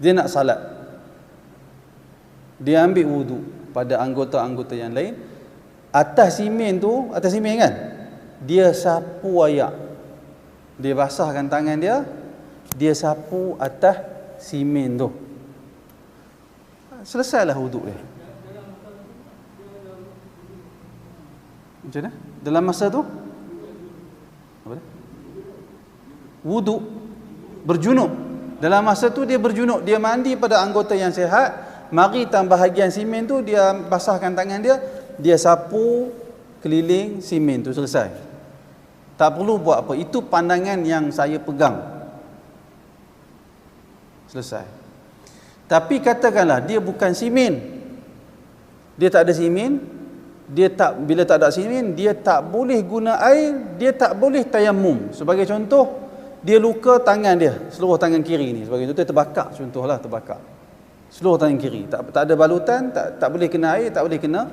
Dia nak salat, dia ambil wuduk pada anggota-anggota yang lain. Atas simen kan, dia sapu ayak. Dia basahkan tangan dia sapu atas simen tu. Selesailah wuduk dia. Macam mana? Dalam masa tu apa dia? Wuduk, berjunub. Dalam masa tu dia berjunub, dia mandi pada anggota yang sihat. Mari tambah bahagian simen tu, dia basahkan tangan dia sapu keliling simen tu, selesai. Tak perlu buat apa. Itu pandangan yang saya pegang. Selesai. Tapi katakanlah dia bukan simen, dia tak ada simen, bila tak ada simen, dia tak boleh guna air, dia tak boleh tayamum. Sebagai contoh, dia luka tangan dia, seluruh tangan kiri ni, sebagai contoh, dia terbakar, contohlah terbakar seluruh tangan kiri, tak ada balutan, tak boleh kena air, tak boleh kena.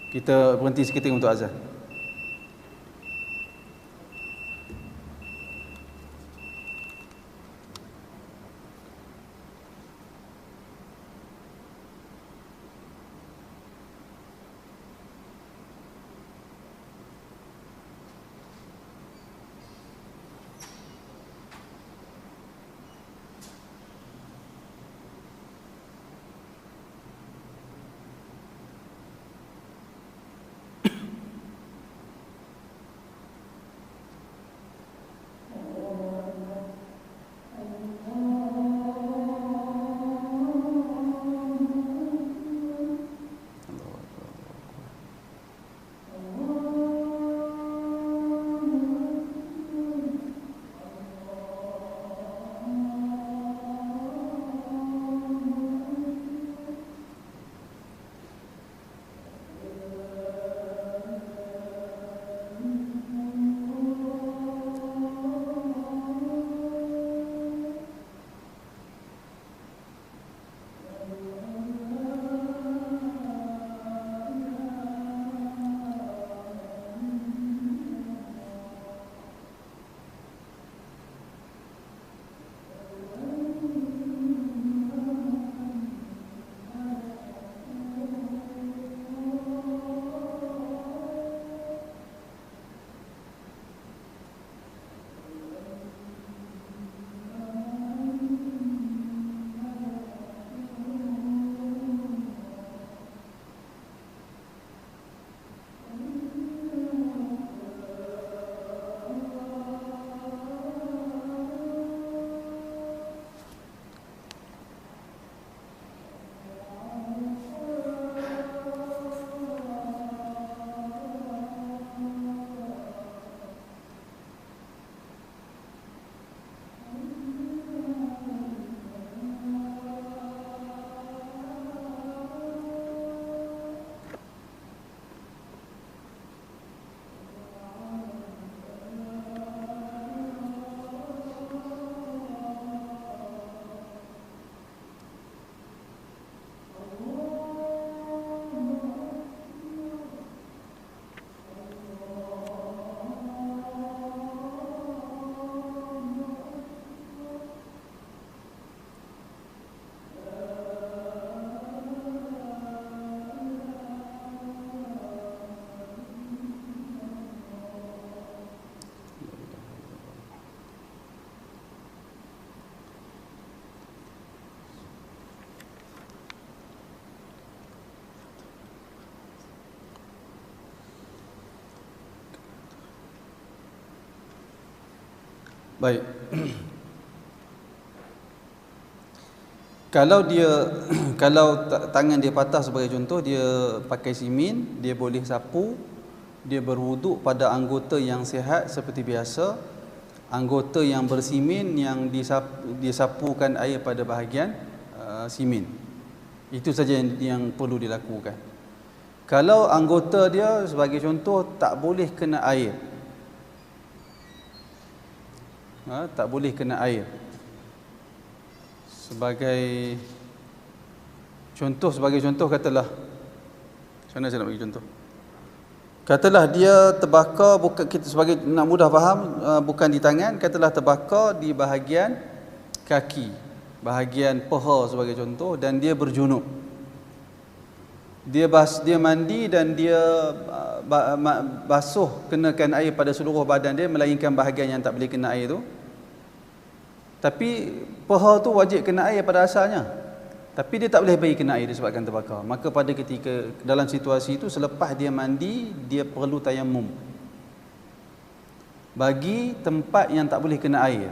Kita berhenti seketika untuk azan. Baik. Kalau dia kalau tangan dia patah sebagai contoh, dia pakai simin, dia boleh sapu, dia berwuduk pada anggota yang sihat seperti biasa. Anggota yang bersimin yang disapukan air pada bahagian simin. Itu saja yang perlu dilakukan. Kalau anggota dia sebagai contoh tak boleh kena air, tak boleh kena air. Sebagai contoh katalah, macam mana saya nak bagi contoh? Katalah dia terbakar, bukan kita sebagai nak mudah faham, bukan di tangan, katalah terbakar di bahagian kaki, bahagian paha sebagai contoh, dan dia berjunub. Dia mandi dan dia basuh, kenakan air pada seluruh badan dia melainkan bahagian yang tak boleh kena air tu. Tapi paha tu wajib kena air pada asalnya. Tapi dia tak boleh bagi kena air disebabkan terbakar. Maka pada ketika dalam situasi itu, selepas dia mandi, dia perlu tayamum bagi tempat yang tak boleh kena air.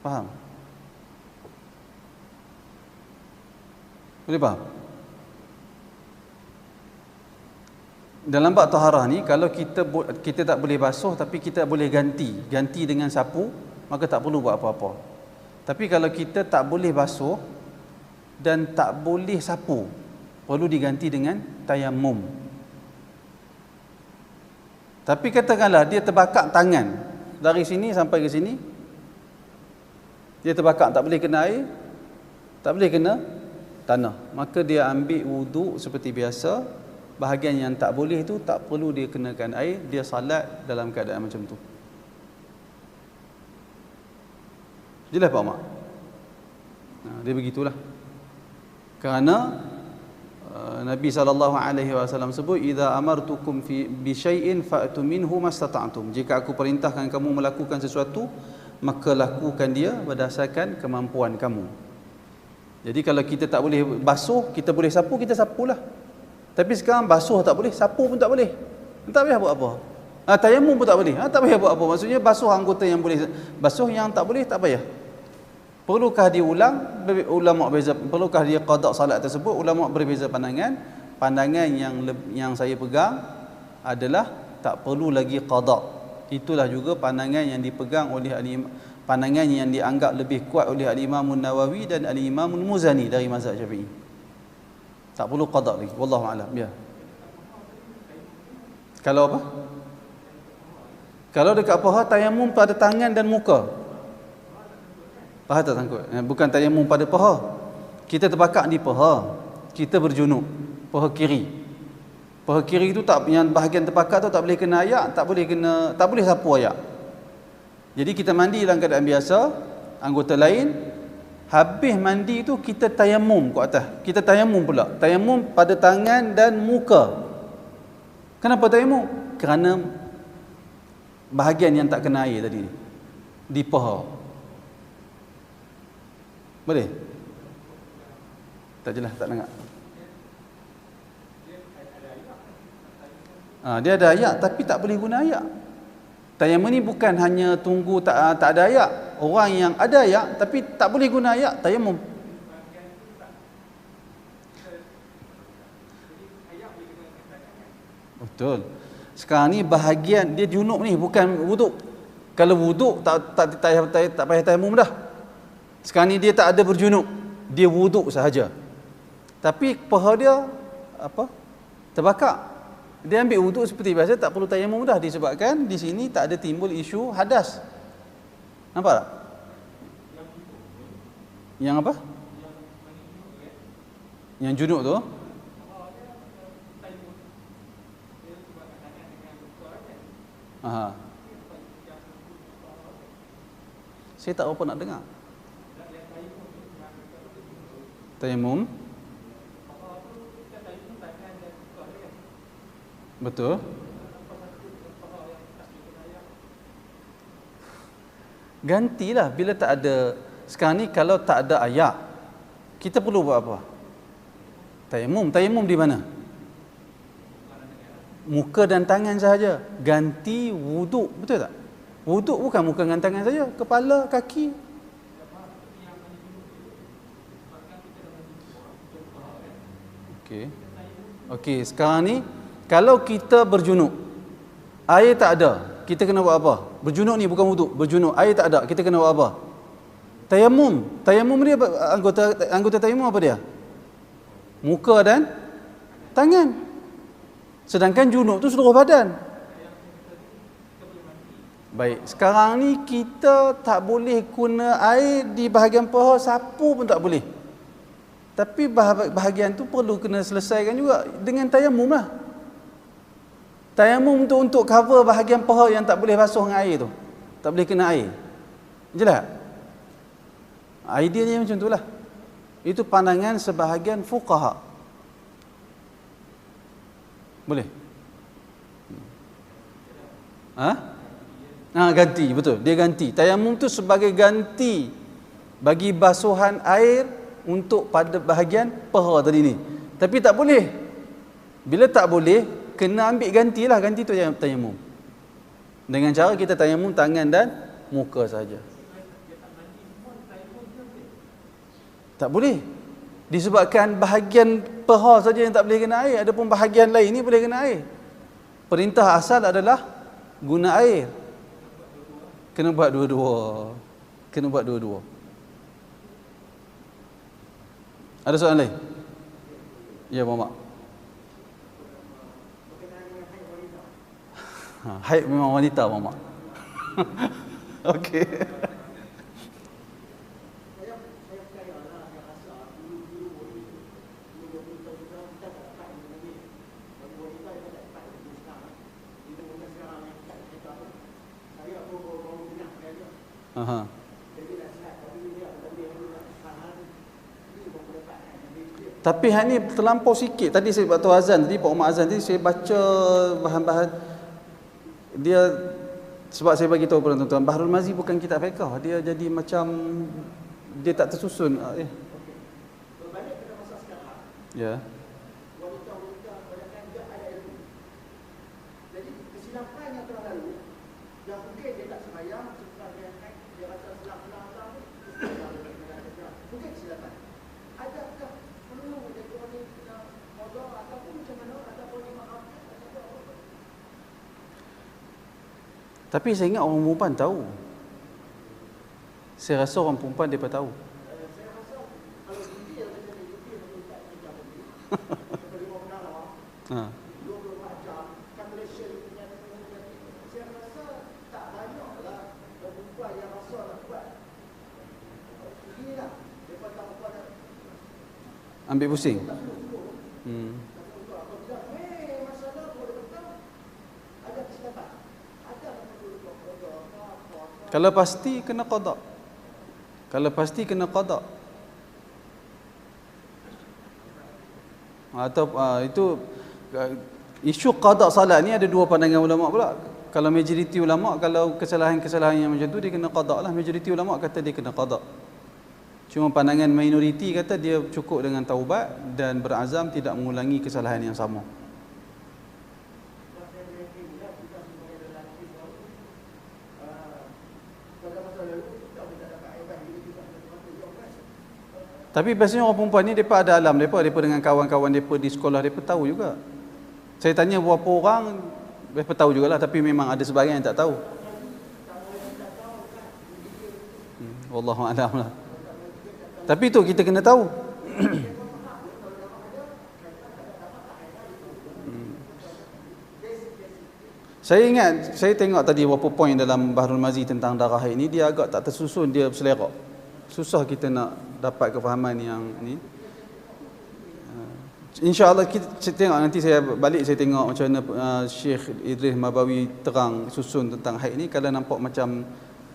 Faham? Boleh faham? Dalam bab taharah ni, kalau kita tak boleh basuh tapi kita boleh ganti dengan sapu, maka tak perlu buat apa-apa. Tapi kalau kita tak boleh basuh dan tak boleh sapu, perlu diganti dengan tayamum. Tapi katakanlah dia terbakar tangan dari sini sampai ke sini, dia terbakar, tak boleh kena air, tak boleh kena tanah, maka dia ambil wuduk seperti biasa. Bahagian yang tak boleh tu tak perlu dia kenakan air, dia salat dalam keadaan macam tu. Jelas Pak Mak? Dia begitulah. Kerana Nabi SAW sebut, idza amartukum bi syai'in fa'tu minhu mastata'tum. Jika aku perintahkan kamu melakukan sesuatu, maka lakukan dia berdasarkan kemampuan kamu. Jadi kalau kita tak boleh basuh, kita boleh sapu, kita sapulah. Tapi sekarang basuh tak boleh, sapu pun tak boleh. Tak payah buat apa. Tayamum pun tak boleh. Tak payah buat apa. Maksudnya basuh anggota yang boleh, basuh yang tak boleh tak payah. Perlukah diulang? Ulama berbeza. Perlukah dia qada salat tersebut? Ulama berbeza pandangan. Pandangan yang saya pegang adalah tak perlu lagi qada. Itulah juga pandangan yang dipegang oleh pandangan yang dianggap lebih kuat oleh Al-Imam Nawawi dan Al-Imam Muzani dari mazhab Syafi'i. Tak perlu qada lagi. Wallahu a'lam. Ya. Kalau apa? Kalau dekat paha, tayamum pada tangan dan muka. Paha tak sangkut. Bukan tayamum pada paha. Kita terbakar di paha, kita berjunub, paha kiri. Paha kiri itu tak, yang bahagian terbakar tu tak boleh kena ayak, tak boleh sapu ayak. Jadi kita mandi dalam keadaan biasa, anggota lain, habis mandi tu kita tayamum ke atas. Kita tayamum pula. Tayamum pada tangan dan muka. Kenapa tayamum? Kerana bahagian yang tak kena air tadi ni, di paha. Boleh? Tak jelas, tak dengar. Dia ada ayak tapi tak boleh guna ayak. Tayamum ni bukan hanya tunggu tak ada ayak. Orang yang ada ayak tapi tak boleh guna ayak, tayamum. Betul. Sekarang ni bahagian dia junub ni, bukan wuduk. Kalau wuduk tak payah tayamum dah. Sekarang ni dia tak ada berjunub, dia wuduk sahaja. Tapi paha dia terbakar. Dia ambil wuduk seperti biasa, tak perlu tayamum dah, disebabkan di sini tak ada timbul isu hadas. Nampak tak? Yang apa? Yang junub tu? Aha. Saya tak apa nak dengar. Tayamum. Betul. Gantilah bila tak ada. Sekarang ni kalau tak ada ayak, kita perlu buat apa? Tayamum. Tayamum di mana? Muka dan tangan sahaja. Ganti wuduk, betul tak? Wuduk bukan muka dengan tangan saja, kepala, kaki. Okey. Okey, sekarang ni kalau kita berjunuk, air tak ada, kita kena buat apa? Berjunuk ni bukan wuduk, berjunuk, air tak ada, kita kena buat apa? Tayamum. Tayamum dia anggota tayamum apa dia? Muka dan tangan. Sedangkan junub tu seluruh badan. Baik, sekarang ni kita tak boleh guna air di bahagian paha, sapu pun tak boleh. Tapi bahagian tu perlu kena selesaikan juga dengan tayamum lah. Tayamum tu untuk cover bahagian paha yang tak boleh basuh dengan air tu. Tak boleh kena air. Jelas? Ideanya macam tu lah. Itu pandangan sebahagian fuqaha. Boleh? Ganti, betul. Dia ganti. Tayamum tu sebagai ganti bagi basuhan air untuk pada bahagian paha tadi ni. Tapi tak boleh. Bila tak boleh, kena ambil gantilah. Ganti tu tayamum. Dengan cara kita tayamum tangan dan muka saja. Tak boleh. Disebabkan bahagian paha saja yang tak boleh kena air, adapun bahagian lain ni boleh kena air. Perintah asal adalah guna air. Kena buat dua-dua. Kena buat dua-dua. Ada soalan lain? Ya, Muhammad. Haid memang wanita, Muhammad. Okey. Tapi hal ni terlampau sikit. Tadi saya waktu azan tadi, Pak Umar azan tadi saya baca bahan-bahan dia, sebab saya bagi tahu kepada tuan-tuan, Bahrul Mazi bukan kitab fiqh. Dia jadi macam dia tak tersusun. Ya. Wanita-wanita kebanyakan dia ada ilmu. Jadi kesilapan yang telah lalu, yang mungkin dia tak sembahyang, sebab dia rasa silap-silap mungkin kesilapan. Adakah perlu dia wanita qada ataupun macam mana, ataupun dimaafkan? Tapi saya ingat orang perempuan tahu. Saya rasa orang perempuan mereka tahu. Saya rasa kalau dia macam ni, dia tak kerja lagi. Kalau 24 jam, kan Malaysia punya, saya rasa tak banyaklah perempuan yang rasa nak buat. Inilah, mereka tahu pada ambil pusing. Kalau pasti kena qada. Kalau pasti kena qada. Atau itu isu qada salat ni ada dua pandangan ulama pula. Kalau majoriti ulama, kalau kesalahan-kesalahan yang macam tu dia kena qada lah. Majoriti ulama kata dia kena qada. Cuma pandangan minoriti kata dia cukup dengan taubat dan berazam tidak mengulangi kesalahan yang sama. Tapi biasanya orang perempuan ni mereka ada alam mereka dengan kawan-kawan mereka di sekolah mereka tahu juga. Saya tanya beberapa orang, mereka tahu jugalah, tapi memang ada sebahagian yang tak tahu. Wallahu a'lam lah. Tapi itu kita kena tahu. Saya ingat, saya tengok tadi beberapa poin dalam Bahrul Mazi tentang darah haid ni, dia agak tak tersusun, dia berselerak. Susah kita nak dapat kefahaman yang ni. InsyaAllah kita tengok nanti saya balik, saya tengok macam mana Syekh Idris Mabawi terang susun tentang haid ni. Kalau nampak macam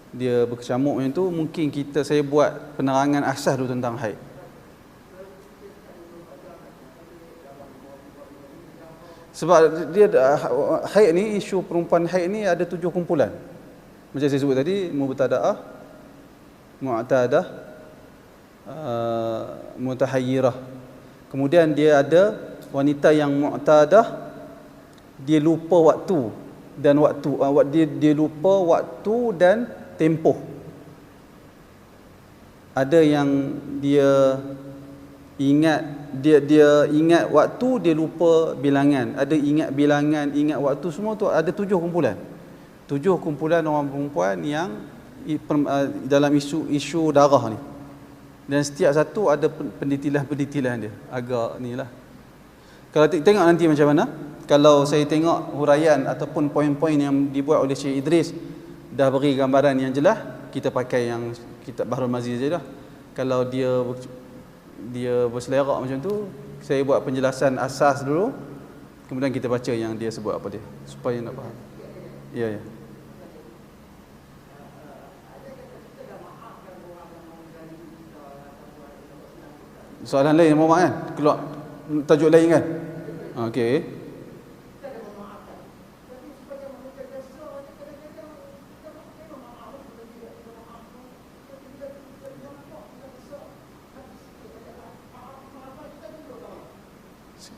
dia berkecamuk macam tu, mungkin saya buat penerangan asas dulu tentang haid. Sebab dia haid ni, isu perempuan haid ni ada 7 kumpulan. Macam saya sebut tadi, mubtada'ah, mu'tadah, mutahayyirah. Kemudian dia ada wanita yang mu'tadah, dia lupa waktu dan waktu. Dia lupa waktu dan tempoh. Ada yang dia ingat waktu, dia lupa bilangan. Ada ingat bilangan, ingat waktu, semua tu ada 7 kumpulan. 7 kumpulan orang perempuan yang dalam isu darah ni. Dan setiap satu ada pendetilan dia. Agak ni lah. Kalau tengok nanti macam mana. Kalau saya tengok huraian ataupun poin-poin yang dibuat oleh Syekh Idris dah beri gambaran yang jelas, kita pakai yang kitab Bahrul Maziz je dah. Kalau dia berselerak macam tu, saya buat penjelasan asas dulu, kemudian kita baca yang dia sebut apa dia, supaya nak faham. Ya. Soalan lain Muhammad kan? Keluar tajuk lain kan? Okey.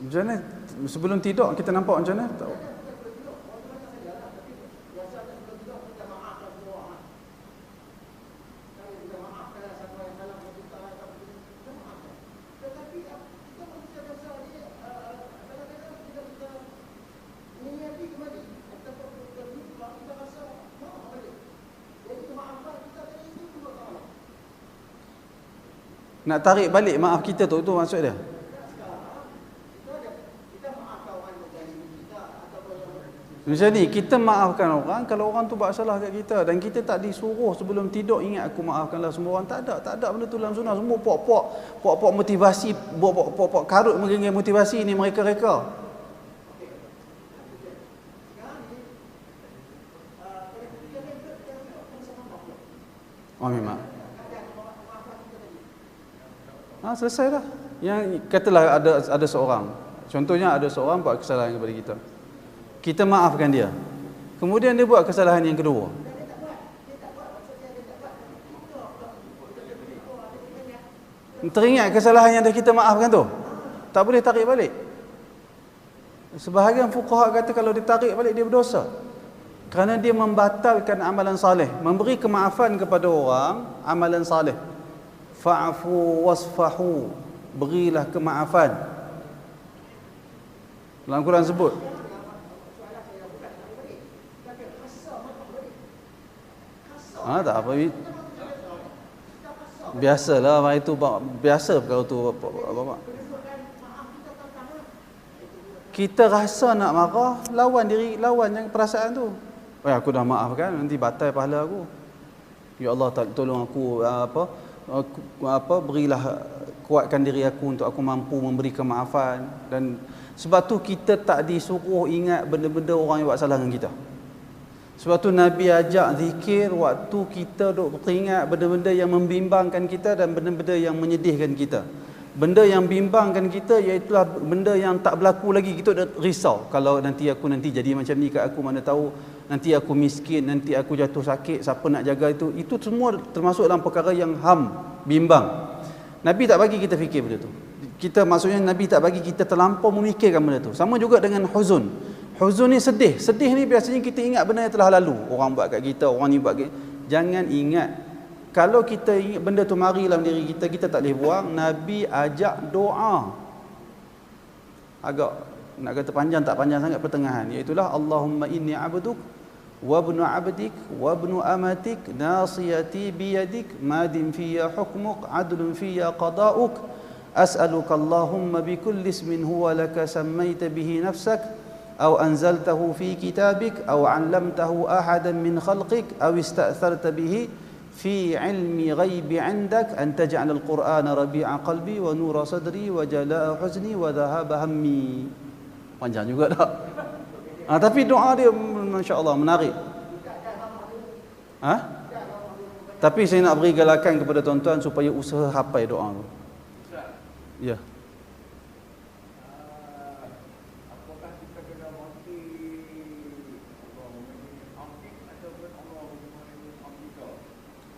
Macam mana sebelum tidur kita nampak macam mana? Tak. Nak tarik balik maaf kita tu maksud dia. Macam ni, kita maafkan orang kalau orang tu buat salah kat kita, dan kita tak disuruh sebelum tidur ingat aku maafkanlah semua orang. Tak ada benda tu dalam sunnah. Semua pok-pok motivasi, pok-pok karut mengenai motivasi ni mereka-reka. Oh memang. Selesai dah. Yang katalah ada seorang, contohnya ada seorang buat kesalahan kepada kita. Kita maafkan dia. Kemudian dia buat kesalahan yang kedua. Teringat kesalahan yang dah kita maafkan tu, tak boleh tarik balik. Sebahagian fuqaha kata kalau ditarik balik dia berdosa, kerana dia membatalkan amalan saleh. Memberi kemaafan kepada orang amalan saleh. Fa'fu wasfahu, berilah kemaafan. Dalam Quran sebut. Tak apa. Biasalah hari tu, biasa perkara tu bapak. Kita rasa nak marah, lawan yang perasaan tu. Aku dah maafkan, nanti batal pahala aku. Ya Allah, tolong aku berilah, kuatkan diri aku untuk aku mampu memberi kemaafan. Dan sebab tu kita tak disuruh ingat benda-benda orang yang buat salah dengan kita. Sebab tu Nabi ajak zikir waktu kita duk teringat benda-benda yang membimbangkan kita dan benda-benda yang menyedihkan kita. Benda yang bimbangkan kita iaitulah benda yang tak berlaku lagi. Kita dah risau, kalau nanti jadi macam ni kat aku, mana tahu nanti aku miskin, nanti aku jatuh sakit, siapa nak jaga itu. Itu semua termasuk dalam perkara yang bimbang. Nabi tak bagi kita fikir benda tu. Maksudnya Nabi tak bagi kita terlampau memikirkan benda tu. Sama juga dengan huzun. Huzun ni sedih. Sedih ni biasanya kita ingat benda yang telah lalu. Orang buat kat kita, orang ni buat kat kita. Jangan ingat. Kalau kita ingat benda tu mari dalam diri kita, kita tak boleh buang. Nabi ajak doa. Agak nak kata panjang, tak panjang sangat, pertengahan. Iaitulah Allahumma inni abduk wa ibnu abdik wa ibnu amatik nasiyati biyadik madin fiyya hukmuk adlun fiyya qada'uk as'aluka Allahumma bikulli ismin huwa laka sammaita bihi nafsak أو أنزلته في كتابك أو علمته أحدا من خلقك أو استأثرت به في علم غيب عندك أن تجعل القرآن ربيع قلبي ونور صدري وجلاء حزني وذهاب همي. Panjang juga tak? Tapi doa dia Masya Allah menarik. Tapi saya nak beri galakan kepada tuan-tuan supaya usaha hafal doa tu. Ya.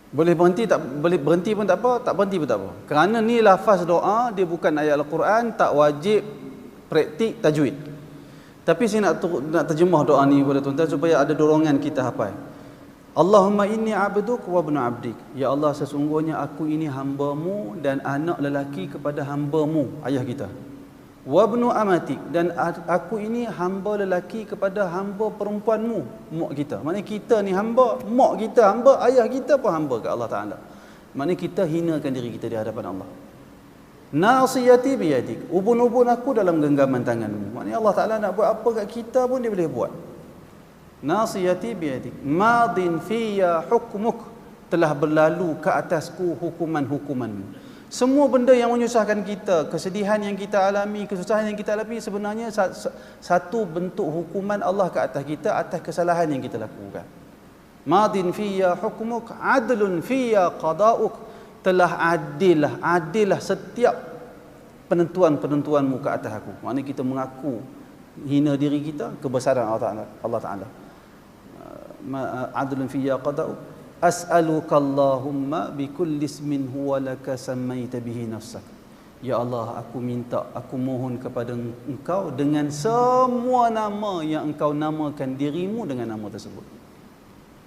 Boleh berhenti, tak boleh berhenti pun tak apa, tak berhenti pun tak apa. Kerana ni lafaz doa, dia bukan ayat Al-Quran, tak wajib praktik tajwid. Tapi saya nak terjemah doa ni kepada tuan-tuan supaya ada dorongan kita hafal. Allahumma inni abduk wa ibnu abdik. Ya Allah, sesungguhnya aku ini hamba-Mu dan anak lelaki kepada hamba-Mu, ayah kita. Wa ibnu amatik, dan aku ini hamba lelaki kepada hamba perempuan-Mu, mak kita. Maknanya kita ni hamba, mak kita hamba, ayah kita pun hamba ke Allah Taala. Maknanya kita hinakan diri kita di hadapan Allah. Nasiyati biyadik, ubun-ubun aku dalam genggaman tangan-Mu. Maknanya Allah Taala nak buat apa kat kita pun dia boleh buat. Nasiyati biyadik, madin fiyya hukmuk, telah berlalu ke atasku hukuman-hukuman-Mu. Semua benda yang menyusahkan kita, kesedihan yang kita alami, kesusahan yang kita alami, sebenarnya satu bentuk hukuman Allah ke atas kita atas kesalahan yang kita lakukan. Madin fiyya hukmuk, adlun fiyya qada'uk, telah adillah setiap penentuan-penentuan-Mu ke atas aku. Maknanya kita mengaku hina diri kita, kebesaran Allah Ta'ala. Adlun fiyya qada'uk, as'aluka Allahumma bikulli ismin huwa laka sammaita bihi nafsak. Ya Allah, aku mohon kepada Engkau dengan semua nama yang Engkau namakan dirimu dengan nama tersebut,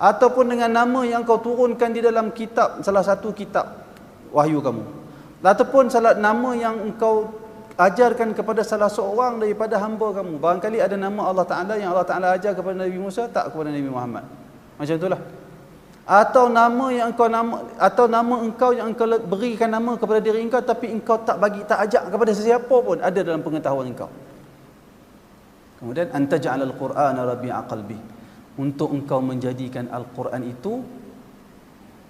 ataupun dengan nama yang Engkau turunkan di dalam kitab, salah satu kitab wahyu kamu, ataupun salah nama yang Engkau ajarkan kepada salah seorang daripada hamba kamu. Barangkali ada nama Allah Ta'ala yang Allah Ta'ala ajar kepada Nabi Musa, tak kepada Nabi Muhammad. Macam itulah. Atau nama yang engkau yang engkau berikan nama kepada diri engkau, tapi engkau tak ajak kepada sesiapa pun, ada dalam pengetahuan engkau. Kemudian antaj'alal Qur'ana rabi'a qalbi, untuk engkau menjadikan Al-Quran itu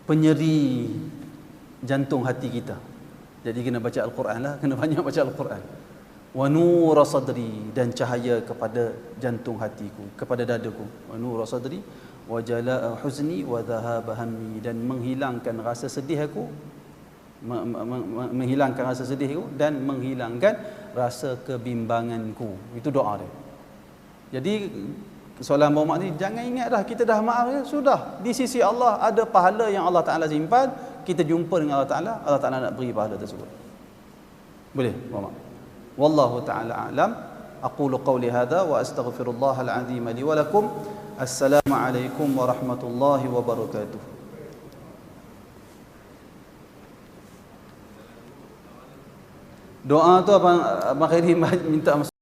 penyeri jantung hati kita. Jadi kena baca Al-Quran lah, kena banyak baca Al-Quran. Wa nura sadri, dan cahaya kepada jantung hatiku, kepada dadaku. Wa nura sadri wa jalaa huzni wa dhahaba hammi, dan menghilangkan rasa sedih aku, menghilangkan rasa sedih aku, dan menghilangkan rasa kebimbanganku. Itu doa dia. Jadi soalan Muhammad ni, jangan ingat dah kita dah maaf ya, sudah di sisi Allah ada pahala yang Allah Ta'ala simpan. Kita jumpa dengan Allah Ta'ala, Allah Ta'ala nak beri pahala tersebut. Boleh Muhammad? Wallahu ta'ala a'lam. Aqulu qawli hadha wa astaghfirullahal azim li wa lakum. Assalamu alaikum warahmatullahi wabarakatuh. Doa tu Abang Khairi minta